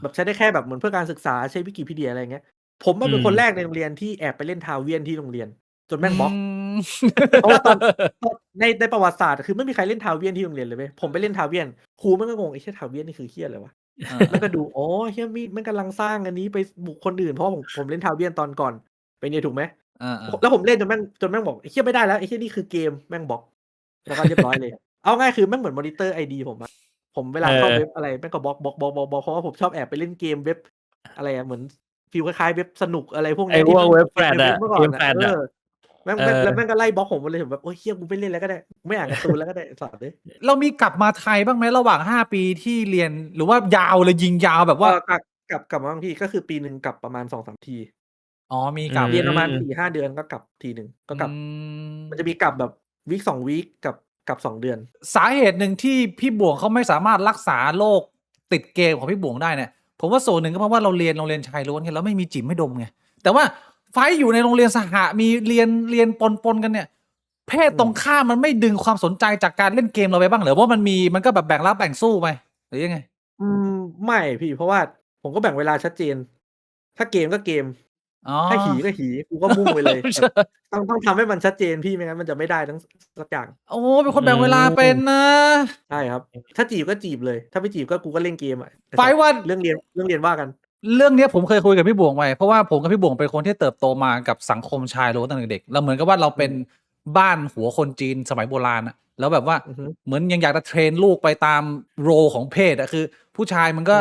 แบบใช้ได้แค่แบบเหมือนเพื่อการศึกษาใช้วิกิพีเดียอะไรเงี้ยผมเป็นคนแรกในโรงเรียนที่แอบไปเล่นทาเวียนที่โรงเรียนจนแม่งบล็อกเพราะว่าตอนในประวัติศาสตร์คือไม่มีใครเล่นทาเวียนที่โรงเรียนเลยเว้ยผมไปเล่นทาเวียนครูมันก็งงไอ้เหี้ยทาเวียนนี่คือเหี้ยอะไรวะแล้วก็ดูอ๋อเหี้ยมีดมันกำลังสร้างอันนี้ไปบุกคนอื่นเพราะผมเล่นทาเวียนตอนก่อนเป็นไงถูกไหมแล้วผมเล่นจนแม่งบอกไอ้เหี้ยไม่ได้แล้วไอ้เหี้ยนี่คือเกมแม่งบล็อกแล้วก็เรียบร้อยเลยเอาง่ายคือแม่งเหมือนมอนิเตอร์ไอดีผมอะผมเวลาเข้าเว็บอะไรแม่งก็บล็อกเพราะว่าผมชอบแอบไปเล่นเกมเว็บอะไรอะเหมือนฟีลคล้ายๆเว็บสนุกอะไรพวกนี้ที่เว็บแฟลชอะเกมแฟลชอะแล้วแม่งก็ไล่บล็อกผมไปเลยผมแบบโอ้ยเหี้ยกูไม่เล่นแล้วก็ได้ไม่อ่านการ์ตูนแล้วก็ได้สัตว์เลยเรามีกลับมาไทยบ้างไหมระหว่าง5 ปีที่เรียนหรือว่ายาวเลยยิงยาวแบบว่ากลับมาบางทีก็คือปีนึงกลับประมาณ 2-3 ทีมีกลับเรียนประมาณ 4-5 เดือนก็กลับทีนึงก็กลับมันจะมีกลับแบบวีค2วีคกับ2เดือนสาเหตุหนึ่งที่พี่บวงเขาไม่สามารถรักษาโรคติดเกมของพี่บวงได้เนี่ยผมว่าส่วนหนึ่งก็เพราะว่าเราเรียนโรงเรียนชายล้วนไงเราไม่มีจิ๋มให้ดมไงแต่ว่าไฟอยู่ในโรงเรียนสหะมีเรียนปนกันเนี่ยเพศตรงข้ามมันไม่ดึงความสนใจจากการเล่นเกมเราไปบ้างเหรอว่ามันก็แบบแบ่งรับแบ่งสู้ไปหรือยังไงไม่พี่เพราะว่าผมก็แบ่งเวลาชัดเจนถ้าเกมก็เกมถ้าหีก็หีกูก็มุ่งไปเลยต้องทำให้มันชัดเจนพี่ไม่งั้นมันจะไม่ได้ทั้งสักอย่างโอ้เป็นคนแบ่งเวลาเป็นนะใช่ครับถ้าจีบก็จีบเลยถ้าไม่จีบก็กูก็เล่นเกมอ่ะไฟว่าเรื่องเรียนว่ากันเรื่องนี้ผมเคยคุยกับพี่บวงไว้เพราะว่าผมกับพี่บวงเป็นคนที่เติบโตมากับสังคมชายล้วนตั้งแต่เด็กเราเหมือนกับว่าเราเป็นบ้านหัวคนจีนสมัยโบราณอะแล้วแบบว่าเหมือนยังอยากจะเทรนลูกไปตามโรของเพศอะคือผู้ชายมันก็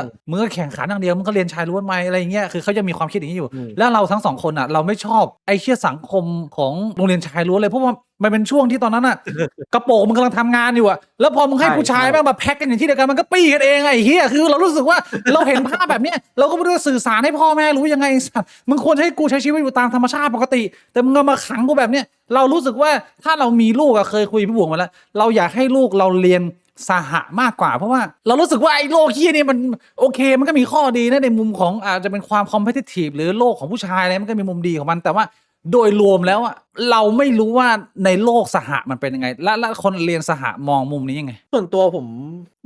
แข่งขันอย่างเดียวมันก็เรียนชายล้วนไหมอะไรอย่างเงี้ยคือเขาจะมีความคิดอย่างนี้อยู่แล้วเราทั้ง2 คนอะเราไม่ชอบไอ้เชี่ยสังคมของโรงเรียนชายล้วนเลยเพราะว่ามันเป็นช่วงที่ตอนนั้นอะกระโปรงมันกำลังทำงานอยู่อะแล้วพอมึงให้ผู้ชายแม่งมาแพ็กกันอย่างที่เดียวกันมันก็ปี้กันเองไอ้เหี้ยคือเรารู้สึกว่าเราเห็นภาพแบบเนี้ยเราก็ไม่รู้จะสื่อสารให้พ่อแม่รู้ยังไงสัตว์มึงควรให้กูใช้ชีวิตอยู่ตามธรรมชาติปกติแต่มึงเอามาขังกูแบบเนี้ยเรารู้สึกว่าถ้าเรามีลูกอะเคยคุยพี่บวงมาแล้วเราอยากให้ลูกเราเรียนสหะมากกว่าเพราะว่าเรารู้สึกว่าไอ้โลกเหี้ยนี่มันโอเคมันก็มีข้อดีนะในมุมของอาจจะเป็นความคอมเพทิทีฟหรือโลกของผู้ชายอะไรมันก็มีมุมดีของมันแต่ว่า โดยรวมแล้วอะเราไม่รู้ว่าในโลกสหะมันเป็นยังไง และคนเรียนสหะมองมุมนี้ยังไงส่วนตัวผม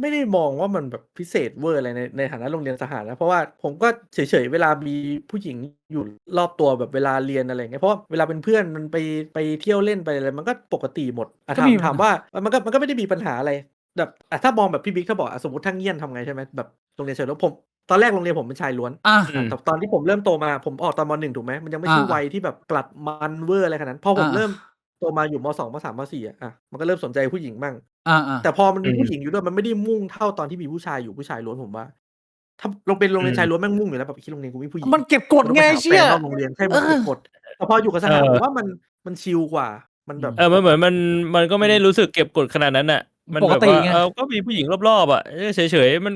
ไม่ได้มองว่ามันแบบพิเศษเวอร์อะไรในฐานะโรงเรียนสหะนะเพราะว่าผมก็เฉยๆเวลามีผู้หญิงอยู่รอบตัวแบบเวลาเรียนอะไรเงี้ยเพราะว่าเวลาเป็นเพื่อนมันไปเที่ยวเล่นไปอะไรมันก็ปกติหมดถามว่ามันก็ไม่ได้มีปัญหาอะไรแบบถ้ามองแบบพี่บิ๊กถ้าบอกสมมติถ้าเงียนทำไงใช่ไหมแบบโรงเรียนชายล้วนผมตอนแรกโรงเรียนผมเป็นชายล้วนแต่ตอนที่ผมเริ่มโตมาผมออกตอนม.1ถูกไหมมันยังไม่ใช่วัยที่แบบกลัดมันเวอร์อะไรขนาดนั้นพอผมเริ่มโตมาอยู่ม.2 ม.3 ม.4มันก็เริ่มสนใจผู้หญิงบ้างแต่พอมันมีผู้หญิงอยู่ด้วยมันไม่ได้มุ่งเท่าตอนที่มีผู้ชายอยู่ผู้ชายล้วนผมว่าถ้าโรงเรียนชายล้วนแม่งมุ่งอยู่แล้วแบบคิดโรงเรียนกูมีผู้หญิงมันเก็บกดไงเชี่ยนอกโรงเรียนใช่มันเก็บกดแต่พออยู่กับสหผมว่ามันชิลกว่ามันแบบมันเหมือนมันก็ไม่ได้รู้สึกเก็บกดขนาดนั้นน่ะมันแบบว่าก็มีผู้หญิงรอบๆเฉยๆมัน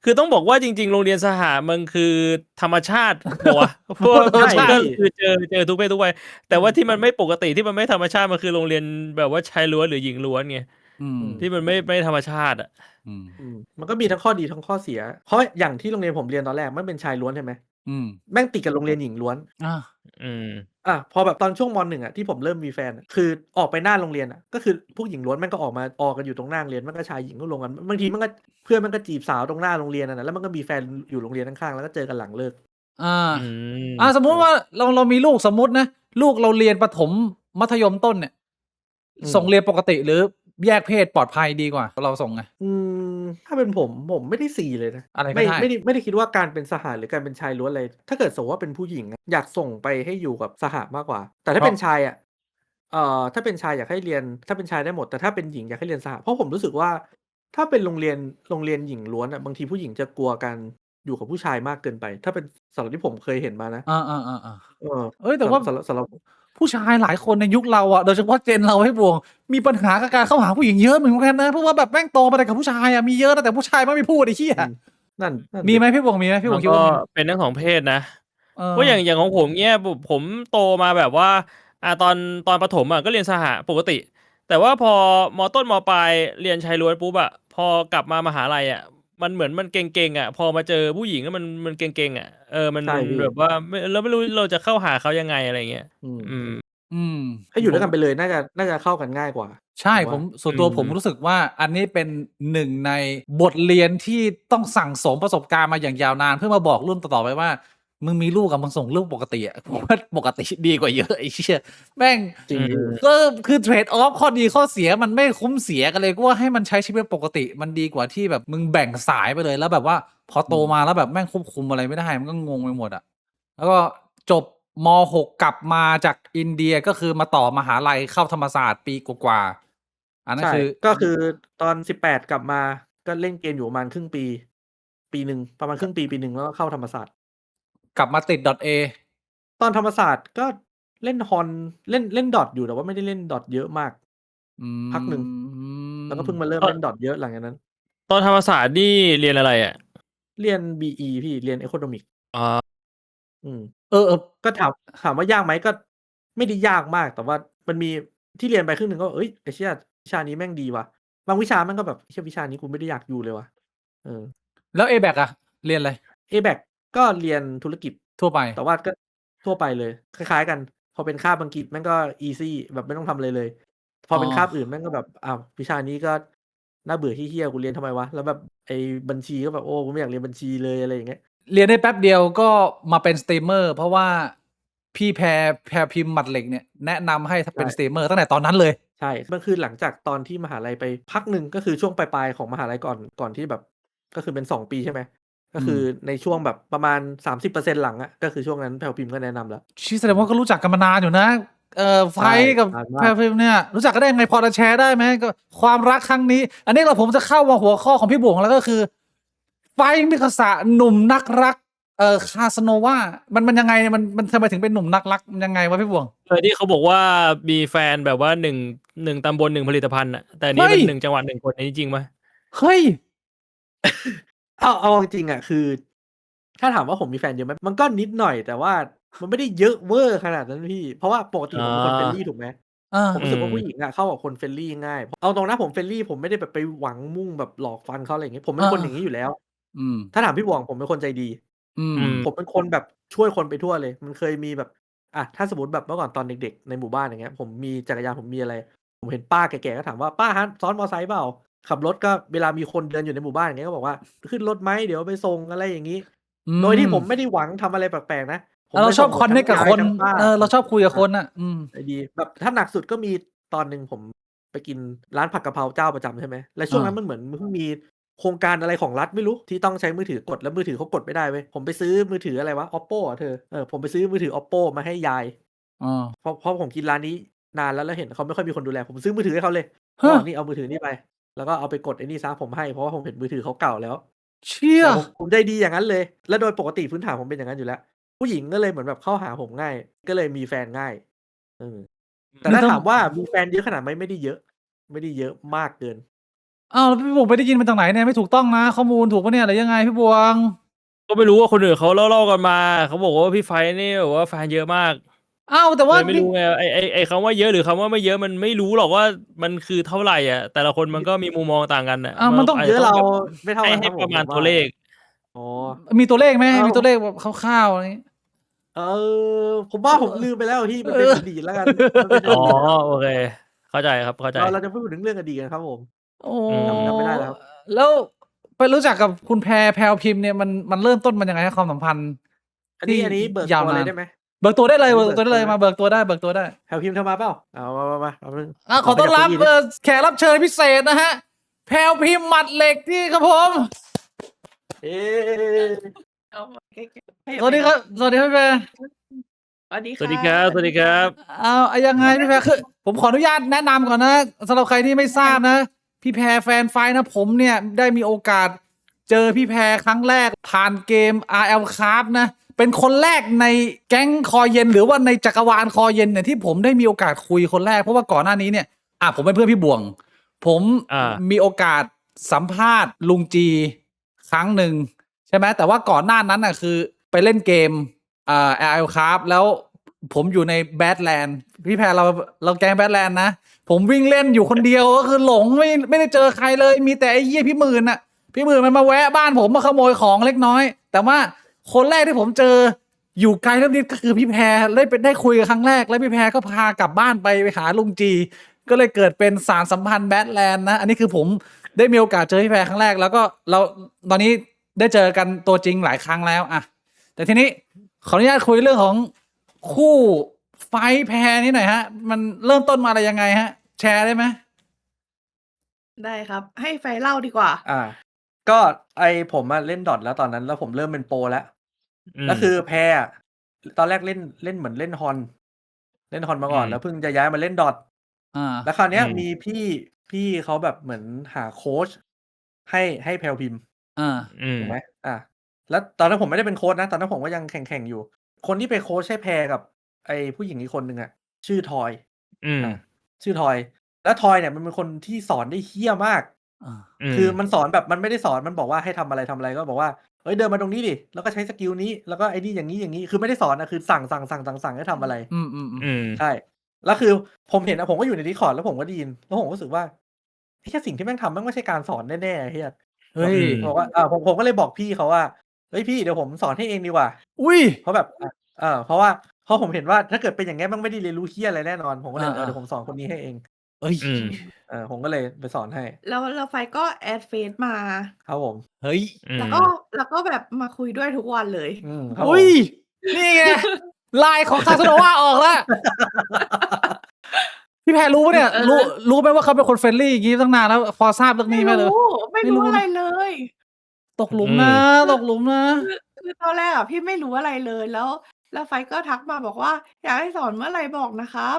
คือต้องบอกว่าจริงๆโรงเรียนสหมันคือธรรมชาติป่ะเพราะก็คือเจอทุกเพศทุกวัยแต่ว่าที่มันไม่ปกติที่มันไม่ธรรมชาติมันคือโรงเรียนแบบว่าชายล้วนหรือหญิงล้วนไงที่มันไม่ธรรมชาติอ่ะมันก็มีทั้งข้อดีทั้งข้อเสียเพราะอย่างที่โรงเรียนผมเรียนตอนแรกมันเป็นชายล้วนใช่ไหมแม่งติดกับโรงเรียนหญิงล้วนพอแบบตอนช่วงม.1ที่ผมเริ่มมีแฟนคือออกไปหน้าโรงเรียนก็คือพวกหญิงล้วนมันก็ออกกันอยู่ตรงหน้าโรงเรียนมันก็ชายหญิงก็ลงกันบางทีมันก็เพื่อนมันก็จีบสาวตรงหน้าโรงเรียนนะแล้วมันก็มีแฟนอยู่โรงเรียนข้างๆแล้วก็เจอกันหลังเลิกสมมุติว่าเรามีลูกสมมุตินะลูกเราเรียนประถมมัธยมต้นเนี่ยส่งเรียนปกติหรือแยกเพศปลอดภัยดีกว่าเราส่งไงถ้าเป็นผมไม่ได้สี่เลยนะไม่ได้คิดว่าการเป็นสหหรือการเป็นชายล้วนอะไรถ้าเกิดสมมติว่าเป็นผู้หญิงอยากส่งไปให้อยู่กับสหมากกว่าแต่ถ้าเป็นชายถ้าเป็นชายอยากให้เรียนถ้าเป็นชายได้หมดแต่ถ้าเป็นหญิงอยากให้เรียนสหเพราะผมรู้สึกว่าถ้าเป็นโรงเรียยนหญิงล้วนบางทีผู้หญิงจะกลัวการอยู่กับผู้ชายมากเกินไปถ้าเป็นสำหรับที่ผมเคยเห็นมานะแต่ว่าสำหรับผู้ชายหลายคนในยุคเราโดยเฉพาะเจนเราให้บวงมีปัญหากับการเข้าหาผู้หญิงเยอะเหมือนกันนะเพราะว่าแบบแม่งโตมาแต่กับผู้ชายมีเยอะแต่ผู้ชายไม่พูดไอ้เหี้ยนั่นมีไหมพี่บวงมีไหมพี่บวงคิดว่าเป็นทั้งของเพศนะเพราะอย่างของผมเนี่ยผมโตมาแบบว่าตอนประถมก็เรียนสหปกติแต่ว่าพอม.ต้นม.ปลายเรียนชายล้วนปุ๊บพอกลับมามหาลัยมันเหมือนมันเก่งๆพอมาเจอผู้หญิงแล้วมันเก่งๆมันแบบว่าเราไม่รู้เราจะเข้าหาเขายังไงอะไรเงี้ยให้อยู่ด้วยกันไปเลยน่าจะเข้ากันง่ายกว่าใช่ผมส่วนตัวผมรู้สึกว่าอันนี้เป็นหนึ่งในบทเรียนที่ต้องสั่งสมประสบการณ์มาอย่างยาวนานเพื่อมาบอกรุ่นต่อๆไปว่ามึงมีลูกกับมึงส่งลูกปกติผมว่าปกติดีกว่าเยอะไอ้เชี่ยแม่งจริงก็คือเทรดออฟข้อดีข้อเสียมันไม่คุ้มเสียกันเลยก็ว่าให้มันใช้ชีวิตปกติมันดีกว่าที่แบบมึงแบ่งสายไปเลยแล้วแบบว่าพอโตมาแล้วแบบแม่งควบคุมอะไรไม่ได้มันก็งงไปหมดแล้วก็จบม.6 กลับมาจากอินเดียก็คือมาต่อมหาลัยเข้าธรรมศาสตร์ปีกว่าอันนั้นคือตอน18กลับมาก็เล่นเกมอยู่ประมาณครึ่งปีหนึ่งประมาณครึ่งปีหนึ่งแล้วก็เข้าธรรมศาสตร์กลับมาติด .A ตอนธรรมศาสตร์ก็เล่นฮอนเล่นดอทอยู่แต่ว่าไม่ได้เล่นดอทเยอะมากพักหนึ่งแล้วก็เพิ่งมาเริ่มเล่นดอทเยอะหลังจากนั้นตอนธรรมศาสตร์นี่เรียนอะไรเรียน BE พี่เรียน Economic ก็ถามว่ายากไหมก็ไม่ได้ยากมากแต่ว่ามันมีที่เรียนไปครึ่งหนึ่งก็ไอ้เชี่ยวิชานี้แม่งดีว่ะบางวิชามันก็แบบเชี่ยวิชานี้กูไม่ได้อยากอยู่เลยว่ะแล้ว ABAC เรียนอะไร ABAC ก็เรียนธุรกิจทั่วไปแต่ว่าก็ทั่วไปเลยคล้ายๆกันพอเป็นคาบอังกฤษแม่งก็ easy แบบไม่ต้องทำอะไรเลยพอเป็นคาบอื่นแม่งก็แบบวิชานี้ก็น่าเบื่อเหี้ยๆกูเรียนทำไมวะแล้วแบบไอ้บัญชีก็แบบโอ้กูไม่อยากเรียนบัญชีเลยอะไรอย่างเงี้ยเรียนได้แป๊บเดียวก็มาเป็นสตรีมเมอร์เพราะว่าพี่แพรพิมพ์หมัดเหล็กเนี่ยแนะนำให้เป็นสตรีมเมอร์ตั้งแต่ตอนนั้นเลยใช่มันคือหลังจากตอนที่มหาลัยไปพักหนึ่งก็คือช่วงปลายๆของมหาลัยก่อนที่แบบก็คือเป็น2ปีใช่ไหมก็คือในช่วงแบบประมาณ 30% หลังก็คือช่วงนั้นแพรพิมพ์ก็แนะนำแล้วแสดงว่าก็รู้จักกันมานานอยู่นะไฟกับแพรพิมพ์เนี่ยรู้จักกันได้ยังไงพอจะแชร์ได้ไหมก็ความรักครั้งนี้อันนี้ผมจะเข้ามาหัวข้อของพี่บวงแล้วก็คือไฟมิคาสะหนุ่มนักรักคาสโนวามันยังไงมันทำไมถึงเป็นหนุ่มนักรักยังไงวะพี่บวงที่เขาบอกว่ามีแฟนแบบว่า1ตำบล1ผลิตภัณฑ์แต่นี่เป็น1จังหวัด1คนจริงไหมเฮ้ยเอาจริงคือถ้าถามว่าผมมีแฟนเยอะไหมมันก็นิดหน่อยแต่ว่ามันไม่ได้เยอะเวอร์ขนาดนั้นพี่เพราะว่าปกติผมเป็นคนเฟรนลี่ถูกไหมผมรู้สึกว่าผู้หญิงเข้ากับคนเฟรนลี่ง่ายเอาตรงนะผมเฟรนลี่ผมไม่ได้แบบไปหวังมุ่งแบบหลอกฟันเขาอะไรอย่างเงี้ยผมเป็นคนอย่างนี้อยู่แล้วถ้าถามพี่บวงผมเป็นคนใจดีผมเป็นคนแบบช่วยคนไปทั่วเลยมันเคยมีแบบ ถ้าสมมติแบบเมื่อก่อนตอนเด็กๆในหมู่บ้านอย่างเงี้ยผมมีจักรยานผมมีอะไรผมเห็นป้าแก่ๆก็ถามว่าป้าฮะซ้อนมอไซค์เปล่าขับรถก็เวลามีคนเดินอยู่ในหมู่บ้านอย่างเงี้ยก็บอกว่าขึ้นรถไหมเดี๋ยวไปส่งอะไรอย่างนี้โดยที่ผมไม่ได้หวังทำอะไรแปลกๆนะผม เรา ไป ชอ ส่ บ งหม คอ ด นเน ทั้ ค ง กับ ยา ค ย น ทั้งป้า เราชอบคุยกับคนอ่ะ ดีแบบถ้าหนักสุดก็มีตอนหนึ่งผมไปกินร้านผัดกะเพราเจ้าประจำใช่ไหมและช่วงนั้นมันเหมือนเพิ่งมีโครงการอะไรของรัฐไม่รู้ที่ต้องใช้มือถือกดแล้วมือถือเขากดไม่ได้เว้ยผมไปซื้อมือถืออะไรวะ Oppo อ่ะเธอผมไปซื้อมือถือ Oppo มาให้ยายเพราะผมกินร้านนี้นานแล้วเห็นเขาไม่ค่อยมีคนดูแลผมซื้อมือถือให้เขาเลยนี่เอามือถือนี่ไปแล้วก็เอาไปกดไอ้นี่ซะผมให้เพราะว่าผมเห็นมือถือเขาเก่าแล้ว เชี่ย ผมใจดีอย่างนั้นเลย และโดยปกติพื้นฐานผมเป็นอย่างนั้นอยู่แล้ว ผู้หญิงก็เลยเหมือนแบบเข้าหาผมง่าย ก็เลยมีแฟนง่ายแต่ถ้าถามว่ามีแฟนเยอะขนาดไหมไม่ได้เยอะ ไม่ได้เยอะมากเกิน อ้าวแล้วพี่บวงไปได้ยินมาจากไหนเนี่ยไม่ถูกต้องนะข้อมูลถูกปะเนี่ยหรือยังไงพี่บวง ก็ไม่รู้ว่าคนอื่นเขาเล่ากันมาเขาบอกว่าพี่ไฟนี่แบบว่าแฟนเยอะมาก อ้าวแต่ว่า เลยไม่รู้ไงไอ้คำว่าเยอะหรือคำว่าไม่เยอะมันไม่รู้หรอกว่ามันคือเท่าไหร่อ่ะแต่ละคนมันก็มีมุมมองต่างกันอ่ะ มันต้อง าจ เย จะ อะเรา แบบ ไม่เท่ากันค ให้ รับผม ประมาณ ผม ตัวเลข อ๋อ มีตัวเลขไหม เอ้ามี มีตัวเลขแบบคร่าวๆอะไรอย่างงี้ ผมว่าผมลืมไปแล้วที่มันเป็นอดีตแล้วกันมันเป็นอ อ๋อ ดีตแล้ว โอเค เข้าใจครับเข้าใจ เราจะพูดถึงเรื่องอดีตกันครับผม โอ้ จำไม่ได้แล้วครับ แล้วไปรู้จักกับคุณแพรวพิมพ์เนี่ยมันเริ่มต้นมันยังไงฮะความสัมพันธ์ อันนี้เบิก ยาว ตัวเล นาย น ได้ไหม เบิกตัวได้เลย อันนี้ เบิกตัวได้เลย เบิกตัวได้ มาเบิกตัวได้เบิกตัวได้ แพลวพิมพ์เธอมาเปล่าเอามาเอามา ขอต้อนรับ ขยับเก้าอี้นิด แขกรับเชิญพิเศษนะฮะแพรวพิมพ์หมัดเหล็กที่ครับผม เอ๊ะ เอามาใกล้ๆ สวัสดีครับสวัสดีครับพี่แพร สวัสดี สวัสดีครับสวัสดีครับ เอายังไงพี่แพรคือผมขออนุญาตแนะนำก่อนนะสำหรับใครที่ไม่ทราบนะพี่แพรแฟนไฟท์นะผมเนี่ยได้มีโอกาสเจอพี่แพรครั้งแรกผ่านเกม RL Craft นะเป็นคนแรกในแก๊งคอเย็นหรือว่าในจักรวาลคอเย็นเนี่ยที่ผมได้มีโอกาสคุยคนแรกเพราะว่าก่อนหน้านี้เนี่ยผมเป็นเพื่อนพี่บวงผมมีโอกาสสัมภาษณ์ลุงจีครั้งหนึ่งใช่ไหมแต่ว่าก่อนหน้านั้นน่ะคือไปเล่นเกมRL Craft แล้วผมอยู่ในแบดแลนด์พี่แพรเราแก๊งแบดแลนด์นะผมวิ่งเล่นอยู่คนเดียวก็คือหลงไม่ได้เจอใครเลยมีแต่ไอ้เหี้ยพี่หมื่นน่ะพี่หมื่นมันมาแวะบ้านผมมาขโมยของเล็กน้อยแต่ว่าคนแรกที่ผมเจออยู่ไกลเริ่มนิดก็คือพี่แพรได้คุยกับครั้งแรกแล้วพี่แพรก็พากลับบ้านไปหาลุงจีก็เลยเกิดเป็นสารสัมพันธ์แบดแลนด์นะอันนี้คือผมได้มีโอกาสเจอพี่แพรครั้งแรกแล้วก็เราตอนนี้ได้เจอกันตัวจริงหลายครั้งแล้วอะแต่ทีนี้ขออนุญาตคุยเรื่องของคู่ไฟท์แพรนี่หน่อยฮะมันเริ่มต้นมาอะไรยังไงฮะแชร์ได้ไหม ได้ครับ ให้ไฟเล่าดีกว่า ก็ผมเล่นดอทแล้วตอนนั้นแล้วผมเริ่มเป็นโปรแล้วก็คือแพรตอนแรกเล่นเหมือนเล่นฮอนมาก่อนแล้วเพิ่งจะย้ายมาเล่นดอทแล้วคราวเนี้ยมีพี่เขาแบบเหมือนหาโค้ชให้แพลวพิมพ์ถูกไหมแล้วตอนนั้นผมไม่ได้เป็นโค้ชนะตอนนั้นผมก็ยังแข่งอยู่คนที่ไปโค้ชให้แพรกับไอ้ผู้หญิงอีกคนหนึ่งอะชื่อทอยชื่อทอยแล้วทอยเนี่ยมันเป็นคนที่สอนได้เหี้ยมากคือมันสอนแบบมันไม่ได้สอนมันบอกว่าให้ทำอะไรก็บอกว่าเฮ้ยเดินมาตรงนี้ดิแล้วก็ใช้สกิลนี้แล้วก็ไอ้นี่อย่างนี้คือไม่ได้สอนนะคือสั่งให้ทำอะไรใช่แล้วคือผมเห็นนะผมก็อยู่ใน Discord แล้วผมก็ได้ยินแล้วผมก็รู้สึกว่าแค่สิ่งที่แม่งทำแม่งไม่ใช่การสอนแน่ๆเฮียเฮ้ยบอกว่าผมก็เลยบอกพี่เขาว่าเฮ้ยพี่เดี๋ยวผมสอนให้เองดีกว่าเพราะแบบเพราะผมเห็นว่าถ้าเกิดเป็นอย่างเงี้ยมันไม่ได้เรียนรู้เหี้ยอะไรแน่นอนผมก็เลยเดี๋ยวผมสอนคนนี้ให้เองผมก็เลยไปสอนให้แล้วไฟก็แอดเฟซมา ครับผม เฮ้ย แล้วก็แบบมาคุยด้วยทุกวันเลย ครับผม อุ้ยนี่ไงไลน์ของคาสโนวาออกแล้วพี่แพรรู้ปะเนี่ยรู้ไหมว่าเขาเป็นคนเฟรนลี่อย่างงี้ตั้งนานแล้วพอทราบเรื่องนี้ไหมเลย ไม่รู้อะไรเลย ตกหลุมนะตกหลุมนะ คือตอนแรกพี่ไม่รู้อะไรเลยแล้วไฟก็ทักมาบอกว่าอยากให้สอนเมื่อไหร่บอกนะครับ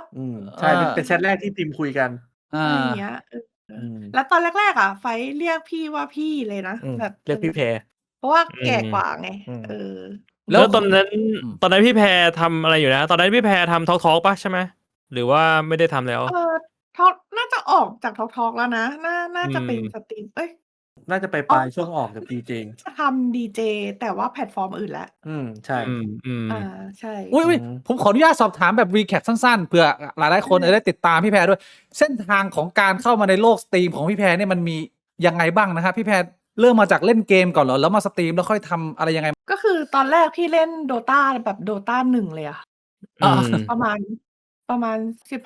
ใช่เป็นแชทแรกที่พิมพ์คุยกันอะไรอย่างเงี้ยแล้วตอนแรกๆไฟเรียกพี่ว่าพี่เลยนะแบบ เรียกพี่แพร เพราะว่าแก่กว่าไงแล้วตอนนั้นพี่แพรทำอะไรอยู่นะตอนนั้นพี่แพรทำทอล์กป่ะใช่ไหมหรือว่าไม่ได้ทำแล้วทอล์กน่าจะออกจากทอล์กแล้วนะน่าจะเป็นสตรีมน่าจะไปปลายช่วงออกจากดีเจจะทำดีเจแต่ว่าแพลตฟอร์มอื่นแล้วใช่ใช่อุ้ยผมขออนุญาตสอบถามแบบรีแคปสั้นๆเผื่อหลายๆคนได้ติดตามพี่แพรด้วยเส้นทางของการเข้ามาในโลกสตรีมของพี่แพรเนี่ยมันมียังไงบ้างนะครับพี่แพรเริ่มมาจากเล่นเกมก่อนเหรอแล้วมาสตรีมแล้วค่อยทำอะไรยังไงก็คือตอนแรกพี่เล่น Dota แบบ Dota 1เลยอะ อ่า ประมาณ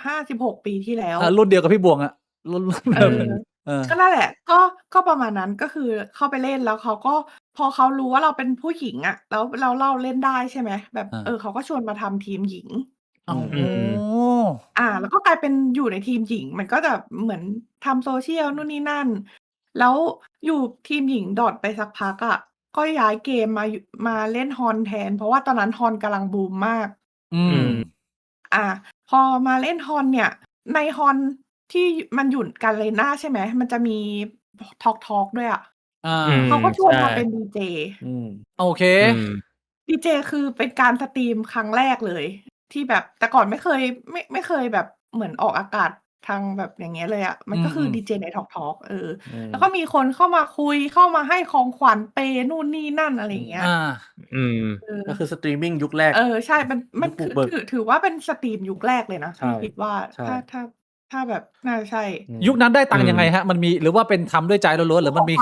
15-16 ปีที่แล้ว รุ่นเดียวกับพี่บวงอะรุ่น เอ เดิม อ ก็นั่นแหละ ก็ประมาณนั้น ก็คือเข้าไปเล่นแล้วเขาก็พอเขารู้ว่าเราเป็นผู้หญิงอะแล้วเราเล่นได้ใช่ไหมแบบ อา เขาก็ชวนมาทำทีมหญิง อ๋อ แล้วก็กลายเป็นอยู่ในทีมหญิง มันก็จะเหมือนทำ social นู่นนี่นั่น แล้วอยู่ทีมหญิง DOT ไปสักพักอะก็ย้ายเกมมาเล่น HON แทน เพราะว่าตอนนั้น HON กำลังบูมมาก พอมาเล่น HON เนี่ย ใน HON ที่มันอยู่ Garena ใช่ไหม มันจะมี Talk ด้วยอะ เขาก็ชวนมาเป็นดีเจ โอเค ดีเจคือเป็นการสตรีมครั้งแรกเลย ที่แบบแต่ก่อนไม่เคยแบบเหมือนออกอากาศทางแบบอย่างเงี้ยเลยอะ มันก็คือดีเจใน Talk แล้วก็มีคนเข้ามาคุย เข้ามาให้ของขวัญเปย์นู่นนี่นั่น อะไรอย่างเงี้ย ก็คือสตรีมมิงยุคแรก ใช่ มัน ยุคบุกเบิก ถือว่าเป็นสตรีมยุคแรกเลยนะ ใช่ พี่คิดว่า ใช่ ถ้าแบบน่าจะใช่ ยุคนั้นได้ตังค์ยังไงฮะ มันมีหรือว่าเป็นทำด้วยใจล้วนๆหรือมันมี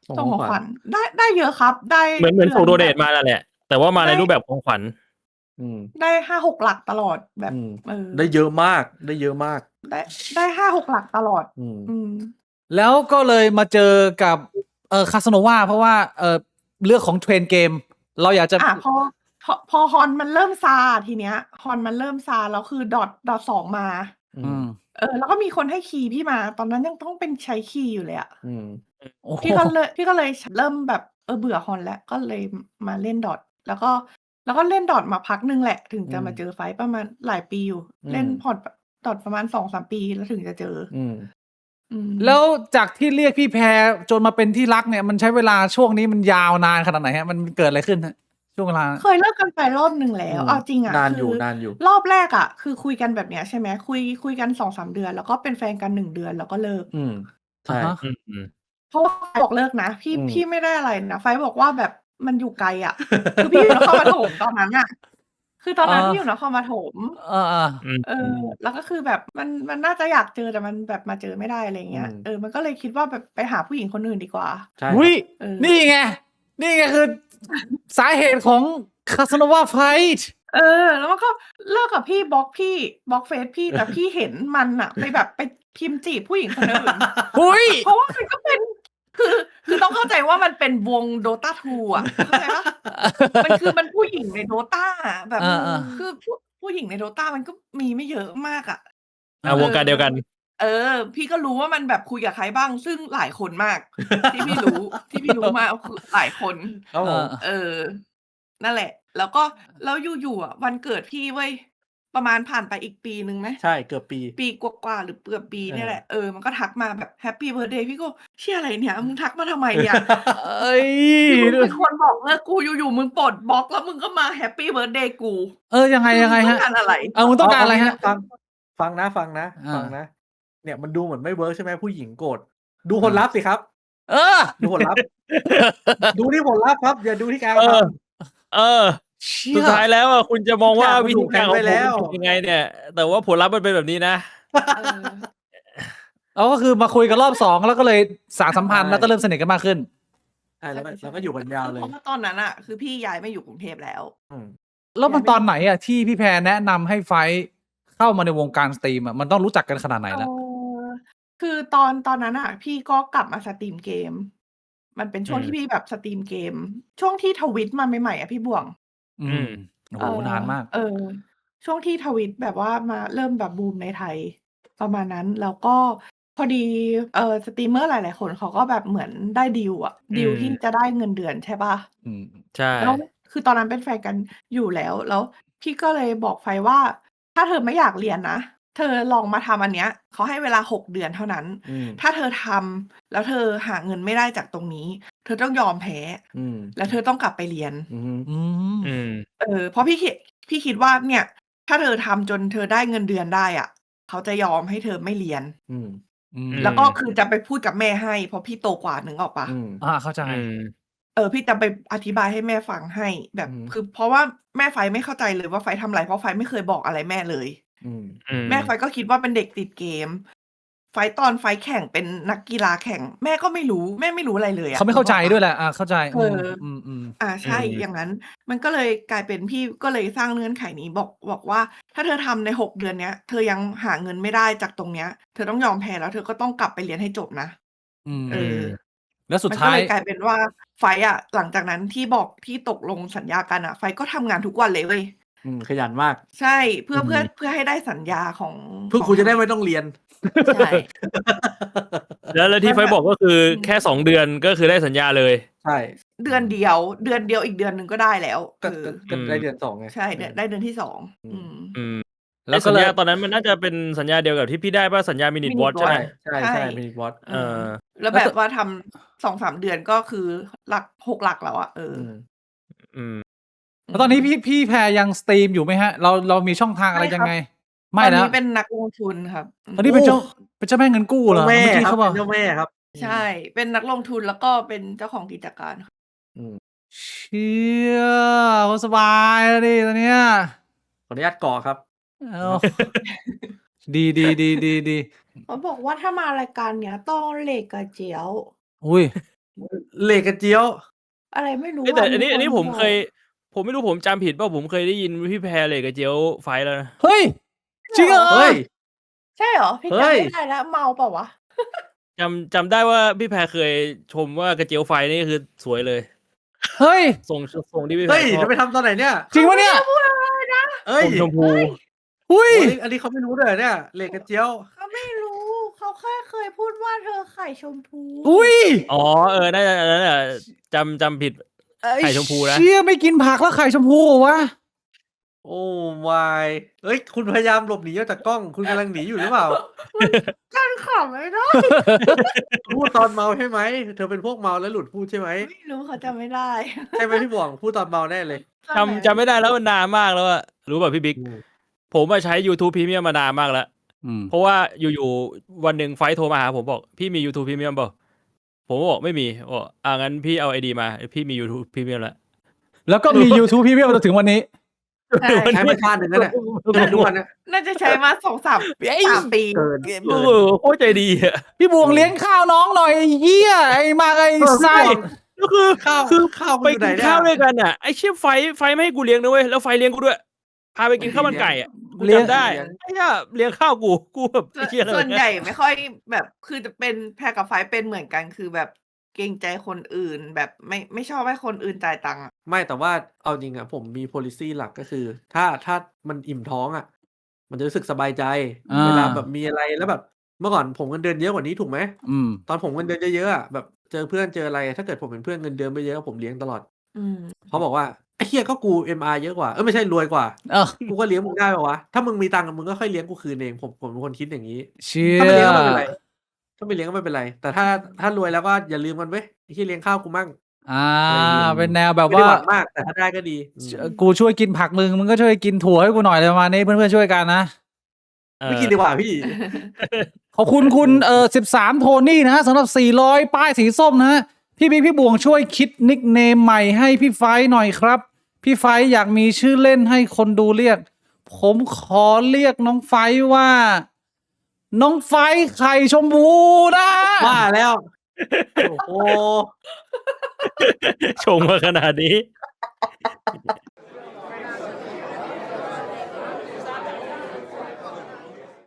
ส่งของขวัญ ได้เยอะครับ ได้ เหมือนส่งโดเนท ดือ มานั่นแหละ แต่ว่ามาในรูปแบบของขวัญ ได้ 5-6 หลักตลอดแบบ ได้เยอะมาก ได้เยอะมาก ได้ 5-6 หลักตลอด แล้วก็เลยมาเจอกับCasanova เพราะว่าเรื่องของเทรนด์เกม เราอยากจะ พอ HON มันเริ่มซาทีเนี้ย HON มันเริ่มซาแล้วคือ DOT 2 มา แล้วก็มีคนให้คีย์พี่มา ตอนนั้นยังต้องเป็นใช้คีย์อยู่เลยอะ โอ้โฮ พี่ก็เลยเริ่มแบบเบื่อ HON แล้ว ก็เลยมาเล่น DOT แล้วก็เล่น DOT มาพักหนึ่งแหละ ถึงจะมาเจอไฟท์ประมาณหลายปีอยู่ เล่นDOT ประมาณ 2-3 ปีแล้วถึงจะเจอ แล้วจากที่เรียกพี่แพรจนมาเป็นที่รักเนี่ย มันใช้เวลาช่วงนี้มันยาวนานขนาดไหนฮะ มันเกิดอะไรขึ้นฮะ ช่วงเวลา เคยเลิกกันไปรอบหนึ่งแล้ว เอาจริงอะ นาน คื อยู่ อ นานอยู่ รอบแรกอะคือคุยกันแบบเนี้ยใช่ไหม คุยกัน 2-3 เดือน แล้วก็เป็นแฟนกัน 1 เดือนแล้วก็เลิก ใช่ อะฮะ เพราะว่าบอกเลิกนะ อืม พี่ไม่ได้อะไรนะ ไฟท์บอกว่าแบบมันอยู่ไกลอะ คือพี่อยู่นครปฐมตอนนั้นน่ะ คือตอนนั้นพี่อยู่นครปฐม แล้วก็คือแบบมันน่าจะอยากเจอแต่มันแบบมาเจอไม่ได้ อะไรอย่างเงี้ย มันก็เลยคิดว่าแบบไปหาผู้หญิงคนอื่นดีกว่า ใช่ อุ๊ย นี่ นี่ไง คือสาเหตุของ Casanova Fight แล้วมันก็เลิกกับพี่บล็อกเฟซพี่ แต่พี่เห็นมันน่ะไปแบบไปพิมพ์จีบผู้หญิงคนอื่น อุ๊ย เพราะว่ามันก็เป็น คือต้องเข้าใจว่ามันเป็นวง Dota 2 อะเข้าใจเปล่า มันผู้หญิงใน Dota อะแบบ คือผู้หญิงใน Dota มันก็มีไม่เยอะมากอะ วงการเดียวกัน พี่ก็รู้ว่ามันแบบคุยกับใครบ้าง ซึ่งหลายคนมาก ที่พี่รู้มาคือหลายคน ครับผม นั่นแหละ แล้วอยู่ๆอะวันเกิดพี่เว้ย ประมาณผ่านไปอีกปีหนึ่งไหม ใช่เกือบปี ปีกว่าๆหรือเกือบปีเนี่ยแหละ มันก็ทักมาแบบแฮปปีเบิร์ธเดย์พี่ก็เชี่ยอะไรเนี่ย มึงทักมาทำไมเนี่ย เอ้ย มึงเป็นคนบอกเลิกกูอยู่ๆมึงปลดบล็อกแล้วมึงก็มาแฮปปีเบิร์ธเดย์กู ยังไง มึง ฮะ ต้องการอะไร มึงต้องการอะไรฮะ ฟังนะ เนี่ยมันดูเหมือนไม่เวิร์กใช่ไหมผู้หญิงโกรธ ดูผลลัพธ์สิครับ ดูผลลัพธ์ ดูที่ผลลัพธ์ครับ อย่าดูที่การกระทำ สุดท้ายแล้วอะคุณจะมองว่า ทุกอย่างมัน วิธีการของ ถูกแผนไว้แล้ ผม ว มันผิดยังไงเนี่ย แต่ว่าผลลัพธ์มันเป็นแบบนี้นะ ก็คือมาคุยกันรอบ 2 แล้วก็เลยสานสัมพันธ์ ใช่ แล้วก็เริ่มสนิทกันมากขึ้น ใช่แล้วก็อยู่กันยาวเลย เพราะว่าตอนนั้นอะคือพี่ย้ายมาอยู่กรุงเทพแล้ว แล้วมันตอนไหนอะที่พี่แพรแนะนำให้ไฟท์เข้ามาในวงการสตรีมอะมันต้องรู้จักกันขนาดไหนแล้ว คือตอนนั้นอะพี่ก็กลับมาสตรีมเกม มันเป็นช่วงที่พี่แบบสตรีมเกม ช่วงที่ทวิตมาใหม่ๆอะพี่บ่วง โอ้โหนานมาก ช่วงที่ทวิตแบบว่ามาเริ่มแบบบูมในไทย ประมาณนั้น แล้วก็พอดีสตรีมเมอร์หลายๆคนเขาก็แบบเหมือนได้ดีลอะดีลที่จะได้เงินเดือนใช่เปล่า ใช่ แล้วคือตอนนั้นเป็นแฟนกันอยู่แล้ว แล้วพี่ก็เลยบอกไฟว่า ถ้าเธอไม่อยากเรียนนะ เธอลองมาทำอันเนี้ย เขาให้เวลา 6 เดือนเท่านั้น ถ้าเธอทำแล้วเธอหาเงินไม่ได้จากตรงนี้ เธอต้องยอมแพ้ แล้วเธอต้องกลับไปเรียน เพราะพี่คิดว่าเนี่ย ถ้าเธอทำจนเธอได้เงินเดือนได้อะเขาจะยอมให้เธอไม่เรียน แล้วก็คือจะไปพูดกับแม่ให้ เพราะพี่โตกว่านึกออกเปล่า? เข้าใจ พี่จะไปอธิบายให้แม่ฟังให้แบบคือเพราะว่าแม่ไฟท์ไม่เข้าใจเลยว่าไฟท์ทำอะไร เพราะไฟท์ไม่เคยบอกอะไรแม่เลย แม่ไฟท์ก็คิดว่าเป็นเด็กติดเกม ตอนไฟแข่งเป็นนักกีฬาแข่ง แม่ก็ไม่รู้แม่ไม่รู้อะไรเลยอะ เขาไม่เข้าใจด้วยแหละเข้าใจ ใช่อย่างนั้น มันก็เลยกลายเป็นพี่ก็เลยสร้างเงื่อนไขนี้บอกว่า ถ้าเธอทำใน6 เดือนเนี้ย เธอยังหาเงินไม่ได้จากตรงเนี้ย เธอต้องยอมแพ้แล้วเธอก็ต้องกลับไปเรียนให้จบนะแล้วสุด มันก็ ท้าย เลยกลายเป็นว่าไฟอะหลังจากนั้นที่ตกลงสัญญากันอะไฟก็ทำงานทุกวันเลยเว้ย ขยันมาก ใช่เพื่อให้ได้สัญญาของ เพื่อคุณจะได้ไม่ต้องเรียน ใช่ แล้วที่ไฟบอกก็คือแค่2 เดือนก็คือได้สัญญาเลย ใช่ เดือนเดียวอีกเดือนหนึ่งก็ได้แล้ว ก็ได้เดือน2ไง ใช่ได้เดือนที่2แล้วสัญญาตอนนั้นมันน่าจะเป็นสัญญาเดียวกับที่พี่ได้ป่ะสัญญามินิวอทใช่ไหม ใช่มินิวอท แล้วแบบว่าทำ2-3 เดือนก็คือหลัก6 หลักแล้วอะแล้วตอนนี้พี่แพรยังสตรีมอยู่ไหมฮะเรามีช่องทางอะไรยังไงไม่แล้วตอนนี้เป็นนักลงทุนครับ ตอนนี้เป็นเจ้าแม่เงินกู้เหรอ แม่ เมื่อกี้ ครับ เขาบอก เจ้าแม่ครับ ใช่เป็นนักลงทุนแล้วก็เป็นเจ้าของกิจการครับ เชี่ยเขาสบายแล้วดิตอนเนี้ย ขออนุญาตก่อครับ ดีเขาบอกว่าถ้ามารายการเนี้ยต้องเหล็กกระเจียว อุ้ย เหล็กกระเจียว อะไรไม่รู้ แต่ อะ อันนี้ มีค ผม บอก เคย ผมไม่รู้ผมจำผิดป่ะผมเคยได้ยินพี่แพรเลยกับเจียวไฟแล้วนะ เฮ้ยจริงเหรอ เฮ้ย ใช่เหรอพี่ เฮ้ จำ ย ไม่ได้แล้วเมาเปล่าวะ จำได้ว่าพี่แพรเคยชมว่ากระเจียวไฟนี่คือสวยเลย เฮ้ย ส่งที่พี่แพร เฮ้ย ชอ จะ บ ไปทำตอนไหนเนี่ย จริงปะเนี่ย เอ้ย ชมพู อุ้ย อันนี้เขาไม่รู้เลยเหรอเนี่ยเหล็กกระเจียว เขาไม่รู้เขาแค่เคยพูดว่าเธอไข่ชมพู อุ้ย อ๋อน่าจะอันนั้นจำผิด ไข่ชมพูนะ เชี่ยไม่กินผักแล้วไข่ชมพูเหรอวะ โอ้วายเอ้ย คุณพยายามหลบหนีออกจากกล้อง คุณกำลังหนีอยู่หรือเปล่า กันขำไม่ได้ พูดตอนเมาใช่ไหม เธอเป็นพวกเมาแล้วหลุดพูดใช่ไหม ไม่รู้เขาจำไม่ได้ ใช่ไหมพี่บวงพูดตอนเมาแน่เลย จำไม่ได้แล้วมันนานมากแล้วอะรู้ป่ะพี่บิ๊ก ผมใช้ YouTube Premium มานานมากแล้ว เพราะว่าอยู่ๆวันหนึ่งไฟท์โทรมาหาผมบอกพี่มี YouTube Premium เปล่าผมบอกไม่มีบอกงั้นพี่เอา ID มาพี่มี YouTube Premium แล้ว แล้วก็มี YouTube พี่เพียมาจนถึงวันนี้ ใช่ ใช้มาชาติหนึ่งแล้วเนี่ยทุกวันนะ น่าจะใช้มา2-3 ปี เกิน โคตรใจดีอะ พี่บวงเลี้ยงข้าวน้องหน่อยไอ้เหี้ยไอ้มากไอ้ไส้ ก็คือ ข้าว คือ ข้าว ไป มันอยู่ไหน กิน เนี่ย ข้าวด้วยกันอ่ะไอ้เชี่ยไฟไม่ให้กูเลี้ยงนะเว้ยแล้วไฟเลี้ยงกูด้วยพาไปกินข้าวมันไก่อ่ะกูจำได้ไอ้เหี้ยเลี้ยงข้าวกูแบบไอ้เชี่ยอะไร ส่วนใหญ่ไม่ค่อยแบบคือจะเป็นแพรกับไฟเป็นเหมือนกันคือแบบเกรงใจคนอื่นแบบไม่ชอบให้คนอื่นจ่ายตังค์อะ ไม่แต่ว่าเอาจริงอ่ะผมมี policy หลักก็คือ ถ้ามันอิ่มท้องอ่ะ มันจะรู้สึกสบายใจ เวลาแบบมีอะไรแล้วแบบ เมื่อก่อนผมเงินเดือนเยอะกว่านี้ถูกไหม ตอนผมเงินเดือนเยอะๆอ่ะแบบเจอเพื่อนเจออะไร ถ้าเกิดผมเป็นเพื่อนเงินเดือนไม่เยอะผมเลี้ยงตลอด เขาบอกว่าไอ้เฮียก็กู MR เยอะกว่าไม่ใช่รวยกว่า กูก็เลี้ยงมึงได้ป่าวะถ้ามึงมีตังค์มึงก็ค่อยเลี้ยงกูคืนเองผมเป็นคนคิดอย่างนี้ เชี่ย ถ้าไม่เลี้ยงก็ไม่เป็นไรถ้าไม่เลี้ยงก็ไม่เป็นไร แต่ถ้ารวยแล้วก็อย่าลืมกันเว้ยไอ้ที่เลี้ยงข้าวกูมั่ง เป็นแนวแบบ ไม่ได้ ว่า หวังมากแต่ถ้าได้ก็ดี กูช่วยกินผักมึงก็ช่วยกินถั่วให้กูหน่อยเลยประมาณนี้เพื่อนๆช่วยกันนะ ไม่กินดีกว่าพี่ ขอบคุณคุณ13โทนี่นะฮะสำหรับ400ป้ายสีส้มนะฮะพี่บิ๊กพี่บวงช่วยคิดนิกเนมใหม่ให้พี่ไฟหน่อยครับพี่ไฟอยากมีชื่อเล่นให้คนดูเรียกผมขอเรียกน้องไฟว่า น้องไฟไข่ชมพูนะ ว่าแล้ว โอ้โห ชงมาขนาดนี้